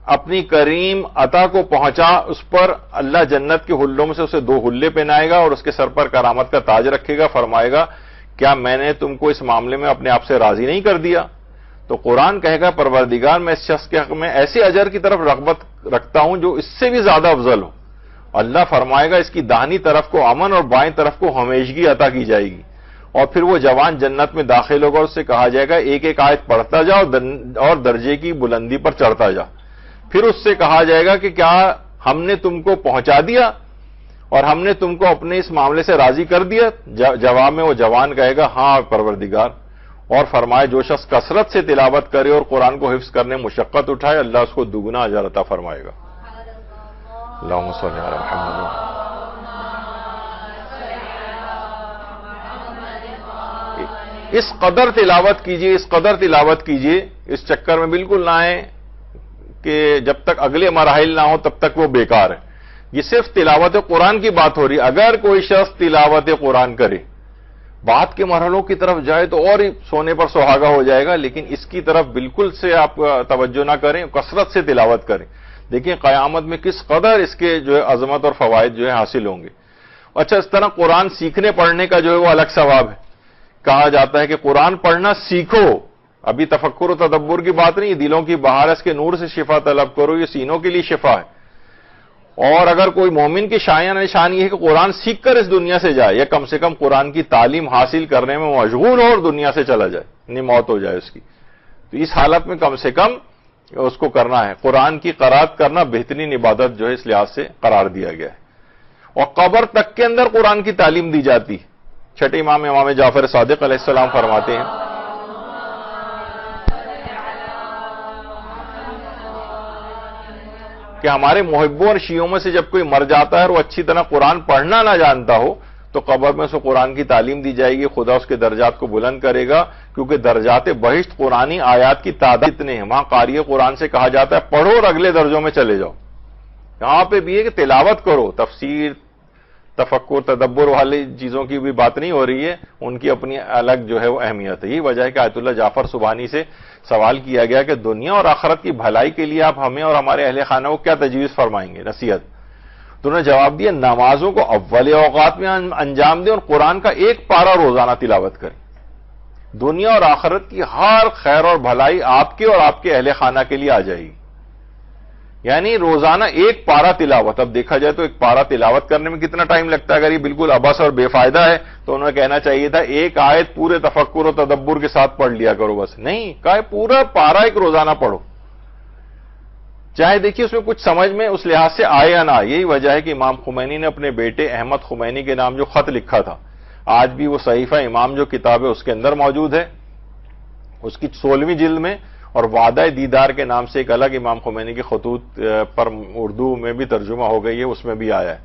A: اپنی کریم عطا کو پہنچا، اس پر اللہ جنت کے حلوں میں سے اسے 2 حلے پہنائے گا اور اس کے سر پر کرامت کا تاج رکھے گا. فرمائے گا کیا میں نے تم کو اس معاملے میں اپنے آپ سے راضی نہیں کر دیا؟ تو قرآن کہے گا پروردگار، میں اس شخص کے حق میں ایسے اجر کی طرف رغبت رکھتا ہوں جو اس سے بھی زیادہ افضل ہو. اللہ فرمائے گا اس کی داہنی طرف کو امن اور بائیں طرف کو ہمیشگی عطا کی جائے گی. اور پھر وہ جوان جنت میں داخل ہوگا، اس سے کہا جائے گا ایک ایک آیت پڑھتا جا اور درجے کی بلندی پر چڑھتا جا. پھر اس سے کہا جائے گا کہ کیا ہم نے تم کو پہنچا دیا اور ہم نے تم کو اپنے اس معاملے سے راضی کر دیا؟ جواب میں وہ جوان کہے گا ہاں پروردگار. اور فرمائے جو شخص کثرت سے تلاوت کرے اور قرآن کو حفظ کرنے مشقت اٹھائے، اللہ اس کو دگنا اجر عطا فرمائے گا. اللہم صلی علی محمد. اس قدر تلاوت کیجئے، اس قدر تلاوت کیجئے، اس چکر میں بالکل نہ آئیں کہ جب تک اگلے مراحل نہ ہوں تب تک وہ بیکار ہے. یہ صرف تلاوت قرآن کی بات ہو رہی ہے. اگر کوئی شخص تلاوت قرآن کرے، بعد کے مرحلوں کی طرف جائے تو اور ہی سونے پر سہاگا ہو جائے گا، لیکن اس کی طرف بالکل سے آپ توجہ نہ کریں، کثرت سے تلاوت کریں. دیکھیں قیامت میں کس قدر اس کے جو ہے عظمت اور فوائد جو ہے حاصل ہوں گے. اچھا، اس طرح قرآن سیکھنے پڑھنے کا جو ہے وہ الگ ثواب ہے. کہا جاتا ہے کہ قرآن پڑھنا سیکھو. ابھی تفکر و تدبر کی بات نہیں، دلوں کی بہارت کے نور سے شفا طلب کرو، یہ سینوں کے لیے شفا ہے. اور اگر کوئی مومن کی شایان نشان یہ ہے کہ قرآن سیکھ کر اس دنیا سے جائے، یا کم سے کم قرآن کی تعلیم حاصل کرنے میں مشغول ہو اور دنیا سے چلا جائے، یعنی موت ہو جائے اس کی، تو اس حالت میں کم سے کم اس کو کرنا ہے. قرآن کی قرات کرنا بہترین عبادت جو ہے اس لحاظ سے قرار دیا گیا ہے. اور قبر تک کے اندر قرآن کی تعلیم دی جاتی. چھٹے امام جعفر صادق علیہ السلام فرماتے ہیں کہ ہمارے محبوں اور شیعوں میں سے جب کوئی مر جاتا ہے اور وہ اچھی طرح قرآن پڑھنا نہ جانتا ہو تو قبر میں اسے قرآن کی تعلیم دی جائے گی. خدا اس کے درجات کو بلند کرے گا، کیونکہ درجات بہشت قرآنی آیات کی تعداد اتنے ہیں. وہاں قاری قرآن سے کہا جاتا ہے پڑھو اور اگلے درجوں میں چلے جاؤ. یہاں پہ بھی ہے کہ تلاوت کرو. تفسیر، تفکر، تدبر والی چیزوں کی بھی بات نہیں ہو رہی ہے، ان کی اپنی الگ جو ہے وہ اہمیت ہے. یہی وجہ ہے کہ آیت اللہ جعفر سبحانی سے سوال کیا گیا کہ دنیا اور آخرت کی بھلائی کے لیے آپ ہمیں اور ہمارے اہل خانہ کو کیا تجویز فرمائیں گے، نصیحت؟ تو انہوں نے جواب دیا نمازوں کو اول اوقات میں انجام دیں اور قرآن کا ایک پارہ روزانہ تلاوت کریں. دنیا اور آخرت کی ہر خیر اور بھلائی آپ کے اور آپ کے اہل خانہ کے لیے آ جائے گی. یعنی روزانہ ایک پارہ تلاوت. اب دیکھا جائے تو ایک پارہ تلاوت کرنے میں کتنا ٹائم لگتا ہے؟ اگر یہ بالکل عبث اور بے فائدہ ہے تو انہوں نے کہنا چاہیے تھا ایک آیت پورے تفکر و تدبر کے ساتھ پڑھ لیا کرو بس. نہیں، کہا پورا پارہ ایک روزانہ پڑھو، چاہے دیکھیے اس میں کچھ سمجھ میں اس لحاظ سے آئے یا نہ آئے. یہی وجہ ہے کہ امام خمینی نے اپنے بیٹے احمد خمینی کے نام جو خط لکھا تھا، آج بھی وہ صحیفہ امام جو کتاب ہے اس کے اندر موجود ہے، اس کی 16ویں جلد میں. اور وعدہ دیدار کے نام سے ایک الگ امام خمینی کے خطوط پر اردو میں بھی ترجمہ ہو گئی ہے، اس میں بھی آیا ہے.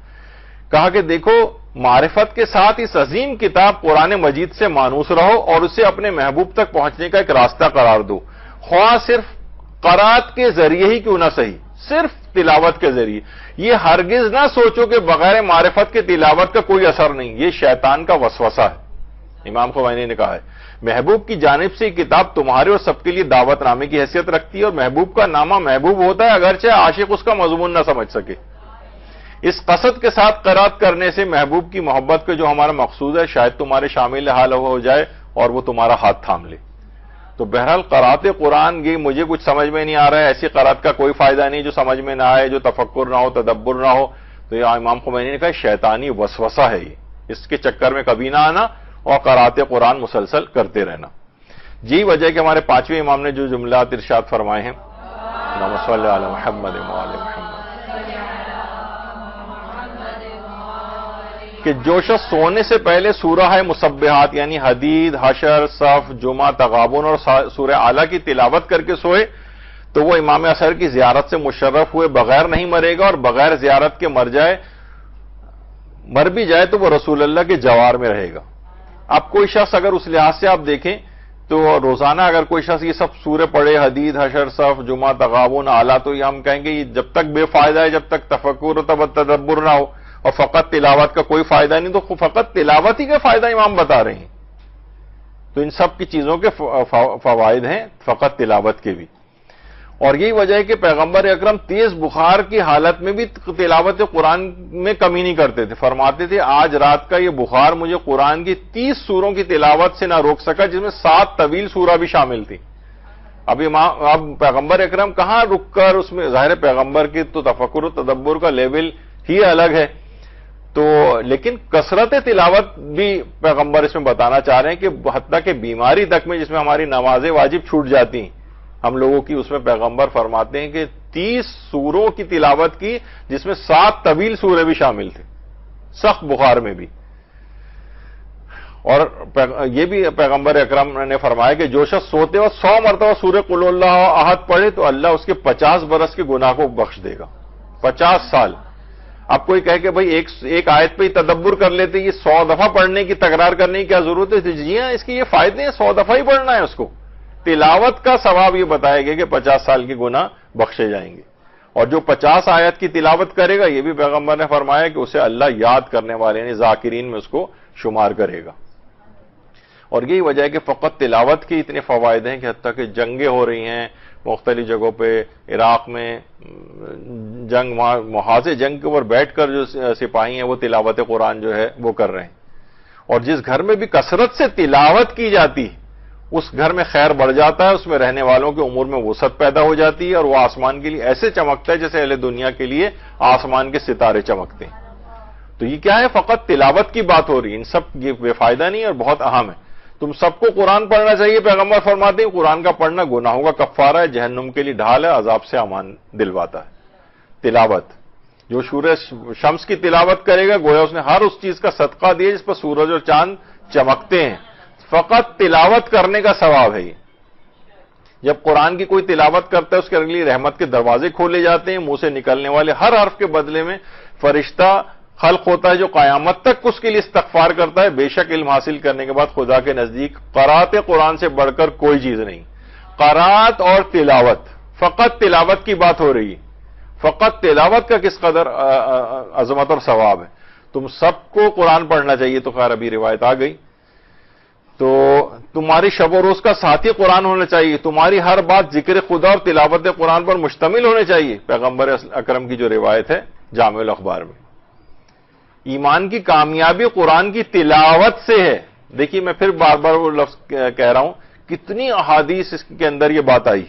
A: کہا کہ دیکھو معرفت کے ساتھ اس عظیم کتاب قرآن مجید سے مانوس رہو اور اسے اپنے محبوب تک پہنچنے کا ایک راستہ قرار دو، خواہ صرف قرات کے ذریعے ہی کیوں نہ صحیح، صرف تلاوت کے ذریعے. یہ ہرگز نہ سوچو کہ بغیر معرفت کے تلاوت کا کوئی اثر نہیں، یہ شیطان کا وسوسہ ہے. امام خمینی نے کہا ہے محبوب کی جانب سے یہ کتاب تمہارے اور سب کے لیے دعوت نامے کی حیثیت رکھتی ہے، اور محبوب کا نامہ محبوب ہوتا ہے اگرچہ عاشق اس کا مضمون نہ سمجھ سکے. اس قصد کے ساتھ قرات کرنے سے محبوب کی محبت کا جو ہمارا مقصود ہے شاید تمہارے شامل حال ہو جائے اور وہ تمہارا ہاتھ تھام لے. تو بہرحال قرات قرآن یہ مجھے کچھ سمجھ میں نہیں آ رہا ہے، ایسی قرات کا کوئی فائدہ نہیں جو سمجھ میں نہ آئے، جو تفکر نہ ہو، تدبر نہ ہو. تو یہ امام خمینی نے کہا شیطانی وسوسہ ہے، یہ اس کے چکر میں کبھی نہ آنا اور قرات قرآن مسلسل کرتے رہنا. یہی وجہ ہے کہ ہمارے 5ویں امام نے جو جملات ارشاد فرمائے ہیں اللہم صلی علی محمد و آل محمد، کہ جو شخص سونے سے پہلے سورہ مسبحات یعنی حدید، حشر، صف، جمعہ، تغابن اور سورہ اعلیٰ کی تلاوت کر کے سوئے تو وہ امام اثر کی زیارت سے مشرف ہوئے بغیر نہیں مرے گا، اور بغیر زیارت کے مر بھی جائے تو وہ رسول اللہ کے جوار میں رہے گا. اب کوئی شخص اگر اس لحاظ سے آپ دیکھیں تو روزانہ اگر کوئی شخص یہ سب سورے پڑھے، حدید، حشر، صف، جمعہ، تغابن، اعلیٰ، تو یہ ہم کہیں گے یہ جب تک بے فائدہ ہے، جب تک تفکر و تدبر نہ ہو اور فقط تلاوت کا کوئی فائدہ نہیں. تو فقط تلاوت ہی کا فائدہ امام بتا رہے ہیں. تو ان سب کی چیزوں کے فوائد ہیں فقط تلاوت کے بھی. اور یہی وجہ ہے کہ پیغمبر اکرم تیز بخار کی حالت میں بھی تلاوت قرآن میں کمی نہیں کرتے تھے. فرماتے تھے آج رات کا یہ بخار مجھے قرآن کی 30 سوروں کی تلاوت سے نہ روک سکا، جس میں 7 طویل سورہ بھی شامل تھی. اب پیغمبر اکرم کہاں رک کر اس میں، ظاہر پیغمبر کی تو تفکر و تدبر کا لیول ہی الگ ہے، تو لیکن کثرت تلاوت بھی پیغمبر اس میں بتانا چاہ رہے ہیں کہ حتیٰ کہ بیماری تک میں جس میں ہماری نمازیں واجب چھوٹ جاتی ہیں ہم لوگوں کی، اس میں پیغمبر فرماتے ہیں کہ 30 سوروں کی تلاوت کی جس میں 7 طویل سورے بھی شامل تھے سخت بخار میں بھی. اور یہ بھی پیغمبر اکرم نے فرمایا کہ جو شخص سوتے وقت 100 مرتبہ سورہ قل اللہ احد پڑھے تو اللہ اس کے 50 برس کے گناہ کو بخش دے گا. 50 سال. اب کوئی کہے کہ بھائی ایک آیت پہ ہی تدبر کر لیتے، یہ 100 دفعہ پڑھنے کی تکرار کرنے کی کیا ضرورت ہے؟ جی ہاں، اس کے یہ فائدے ہیں، 100 دفعہ ہی پڑھنا ہے اس کو. تلاوت کا ثواب یہ بتایا گیا کہ 50 سال کے گناہ بخشے جائیں گے. اور جو 50 آیت کی تلاوت کرے گا یہ بھی پیغمبر نے فرمایا کہ اسے اللہ یاد کرنے والے یعنی ذاکرین میں اس کو شمار کرے گا. اور یہی وجہ ہے کہ فقط تلاوت کے اتنے فوائد ہیں کہ حتیٰ کہ جنگیں ہو رہی ہیں، مختلف جگہوں پہ عراق میں جنگ محاذ جنگ کے اوپر بیٹھ کر جو سپاہی ہیں وہ تلاوت قرآن جو ہے وہ کر رہے ہیں. اور جس گھر میں بھی کثرت سے تلاوت کی جاتی اس گھر میں خیر بڑھ جاتا ہے, اس میں رہنے والوں کے امور میں وسعت پیدا ہو جاتی ہے, اور وہ آسمان کے لیے ایسے چمکتا ہے جیسے اہل دنیا کے لیے آسمان کے ستارے چمکتے ہیں. تو یہ کیا ہے؟ فقط تلاوت کی بات ہو رہی ہے. ان سب یہ بے فائدہ نہیں اور بہت اہم ہے. تم سب کو قرآن پڑھنا چاہیے. پیغمبر فرماتے ہیں قرآن کا پڑھنا گناہوں کا کفارہ ہے, جہنم کے لیے ڈھال ہے, عذاب سے امان دلواتا ہے. تلاوت, جو سورج شمس کی تلاوت کرے گا گویا اس نے ہر اس چیز کا صدقہ دیا جس پر سورج اور چاند چمکتے ہیں. فقط تلاوت کرنے کا ثواب ہے یہ. جب قرآن کی کوئی تلاوت کرتا ہے اس کے لیے رحمت کے دروازے کھولے جاتے ہیں. منہ سے نکلنے والے ہر حرف کے بدلے میں فرشتہ خلق ہوتا ہے جو قیامت تک اس کے لیے استغفار کرتا ہے. بے شک علم حاصل کرنے کے بعد خدا کے نزدیک قرات قرآن سے بڑھ کر کوئی چیز نہیں. قرات اور تلاوت, فقط تلاوت کی بات ہو رہی ہے. فقط تلاوت کا کس قدر عظمت اور ثواب ہے. تم سب کو قرآن پڑھنا چاہیے. تو خیر ابھی روایت آ گئی. تو تمہاری شب و روز کا ساتھی قرآن ہونا چاہیے. تمہاری ہر بات ذکر خدا اور تلاوت قرآن پر مشتمل ہونے چاہیے. پیغمبر اکرم کی جو روایت ہے جامع الاخبار میں, ایمان کی کامیابی قرآن کی تلاوت سے ہے. دیکھیے میں پھر بار بار وہ لفظ کہہ رہا ہوں, کتنی احادیث اس کے اندر یہ بات آئی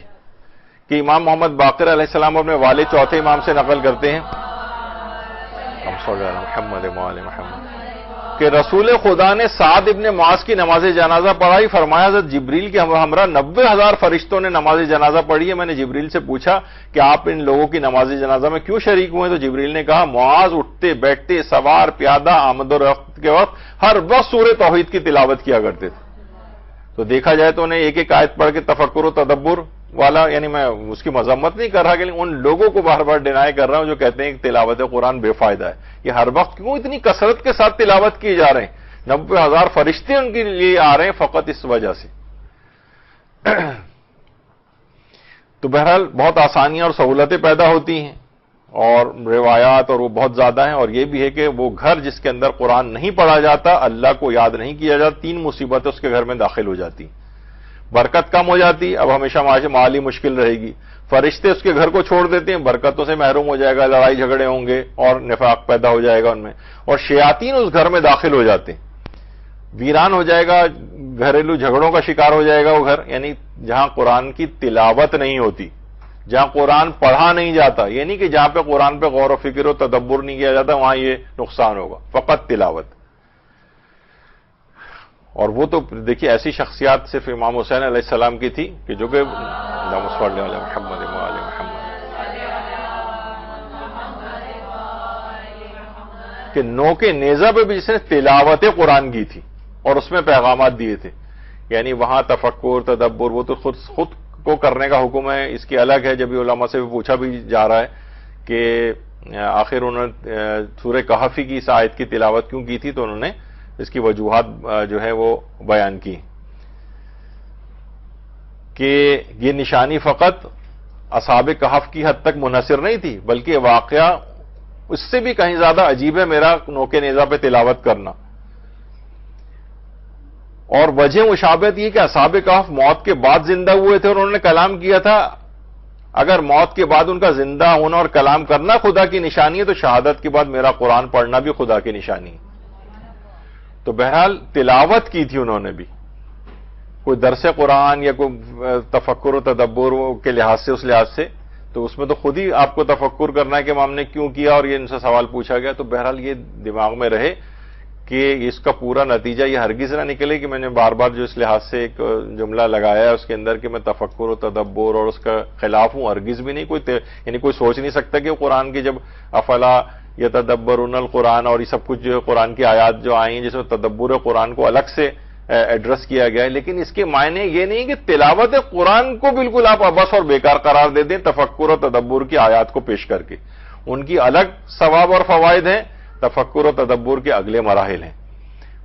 A: کہ امام محمد باقر علیہ السلام اپنے والد چوتھے امام سے نقل کرتے ہیں کہ رسول خدا نے سعد ابن معاذ کی نماز جنازہ پڑھائی. فرمایا حضرت جبریل کے ہمراہ 90,000 فرشتوں نے نماز جنازہ پڑھی ہے. میں نے جبریل سے پوچھا کہ آپ ان لوگوں کی نماز جنازہ میں کیوں شریک ہوئے؟ تو جبریل نے کہا معاذ اٹھتے بیٹھتے سوار پیادہ آمد و رفت کے وقت ہر وقت سورہ توحید کی تلاوت کیا کرتے تھے. تو دیکھا جائے تو انہیں ایک ایک آیت پڑھ کے تفکر و تدبر والا, یعنی میں اس کی مذمت نہیں کر رہا کہ ان لوگوں کو بار بار ڈینائی کر رہا ہوں جو کہتے ہیں کہ تلاوت قرآن بے فائدہ ہے. یہ ہر وقت کیوں اتنی کثرت کے ساتھ تلاوت کی جا رہے ہیں؟ 90,000 فرشتے ان کے لیے آ رہے ہیں فقط اس وجہ سے. تو بہرحال بہت آسانیاں اور سہولتیں پیدا ہوتی ہیں اور روایات اور وہ بہت زیادہ ہیں. اور یہ بھی ہے کہ وہ گھر جس کے اندر قرآن نہیں پڑھا جاتا, اللہ کو یاد نہیں کیا جاتا, 3 مصیبتیں اس کے گھر میں داخل ہو جاتی. برکت کم ہو جاتی, اب ہمیشہ مالی مشکل رہے گی. فرشتے اس کے گھر کو چھوڑ دیتے ہیں, برکتوں سے محروم ہو جائے گا, لڑائی جھگڑے ہوں گے اور نفاق پیدا ہو جائے گا ان میں. اور شیاطین اس گھر میں داخل ہو جاتے ہیں, ویران ہو جائے گا, گھریلو جھگڑوں کا شکار ہو جائے گا وہ گھر. یعنی جہاں قرآن کی تلاوت نہیں ہوتی, جہاں قرآن پڑھا نہیں جاتا, یہ نہیں کہ جہاں پہ قرآن پہ غور و فکر و تدبر نہیں کیا جاتا وہاں یہ نقصان ہوگا. فقط تلاوت. اور وہ تو دیکھیے ایسی شخصیات صرف امام حسین علیہ السلام کی تھی کہ جو کہ محمد کہ نو کے نیزہ پہ بھی جس نے تلاوت قرآن کی تھی اور اس میں پیغامات دیے تھے. یعنی وہاں تفکر تدبر وہ تو خود کو کرنے کا حکم ہے, اس کی الگ ہے. جب یہ علماء سے پوچھا بھی جا رہا ہے کہ آخر انہوں نے سورہ کہف کی اس آیت کی تلاوت کیوں کی تھی, تو انہوں نے اس کی وجوہات جو ہے وہ بیان کی کہ یہ نشانی فقط اصحاب کہف کی حد تک منحصر نہیں تھی, بلکہ واقعہ اس سے بھی کہیں زیادہ عجیب ہے میرا نوکے نیزہ پہ تلاوت کرنا. اور وجہ مشابہت یہ کہ اصحاب کہف موت کے بعد زندہ ہوئے تھے اور انہوں نے کلام کیا تھا. اگر موت کے بعد ان کا زندہ ہونا اور کلام کرنا خدا کی نشانی ہے تو شہادت کے بعد میرا قرآن پڑھنا بھی خدا کی نشانی ہے. تو بہرحال تلاوت کی تھی انہوں نے بھی, کوئی درس قرآن یا کوئی تفکر و تدبر کے لحاظ سے, اس لحاظ سے تو اس میں تو خود ہی آپ کو تفکر کرنا ہے کہ امام نے کیوں کیا اور یہ ان سے سوال پوچھا گیا. تو بہرحال یہ دماغ میں رہے کہ اس کا پورا نتیجہ یہ ہرگز نہ نکلے کہ میں نے بار بار جو اس لحاظ سے ایک جملہ لگایا ہے اس کے اندر کہ میں تفکر و تدبر اور اس کا خلاف ہوں. ہرگز بھی نہیں. یعنی کوئی سوچ نہیں سکتا کہ قرآن کی جب افلا یتدبرون القرآن اور یہ سب کچھ جو قرآن کی آیات جو آئی ہیں جس میں تدبر قرآن کو الگ سے ایڈریس کیا گیا ہے, لیکن اس کے معنی یہ نہیں کہ تلاوت قرآن کو بالکل آپ ابس اور بیکار قرار دے دیں تفکر و تدبر کی آیات کو پیش کر کے. ان کی الگ ثواب اور فوائد ہیں, تفکر و تدبر کے اگلے مراحل ہیں.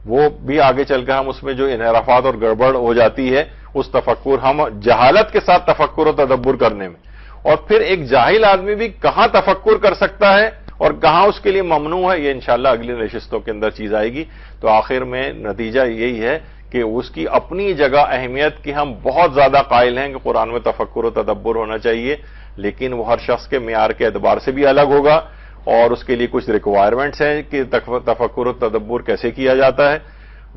A: وہ بھی آگے چل کر ہم اس میں جو انحرافات اور گڑبڑ ہو جاتی ہے اس تفکر, ہم جہالت کے ساتھ تفکر و تدبر کرنے میں, اور پھر ایک جاہل آدمی بھی کہاں تفکر کر سکتا ہے اور کہاں اس کے لیے ممنوع ہے, یہ انشاءاللہ اگلی نشستوں کے اندر چیز آئے گی. تو آخر میں نتیجہ یہی ہے کہ اس کی اپنی جگہ اہمیت کی ہم بہت زیادہ قائل ہیں کہ قرآن میں تفکر و تدبر ہونا چاہیے، لیکن وہ ہر شخص کے معیار کے اعتبار سے بھی الگ ہوگا، اور اس کے لیے کچھ ریکوائرمنٹس ہیں کہ تفکر و تدبر کیسے کیا جاتا ہے،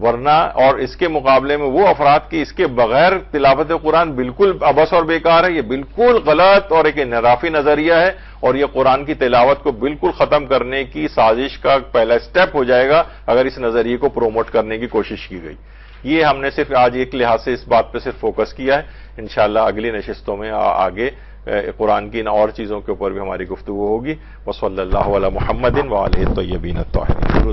A: ورنہ اور اس کے مقابلے میں وہ افراد کی اس کے بغیر تلاوت قرآن بالکل عبث اور بیکار ہے، یہ بالکل غلط اور ایک انحرافی نظریہ ہے، اور یہ قرآن کی تلاوت کو بالکل ختم کرنے کی سازش کا پہلا سٹیپ ہو جائے گا اگر اس نظریے کو پروموٹ کرنے کی کوشش کی گئی۔ یہ ہم نے صرف آج ایک لحاظ سے اس بات پہ صرف فوکس کیا ہے، انشاءاللہ اگلی نشستوں میں آگے قرآن کی اور چیزوں کے اوپر بھی ہماری گفتگو ہوگی۔ وصلی اللہ علی محمد وآلہ الطیبین الطاہرین۔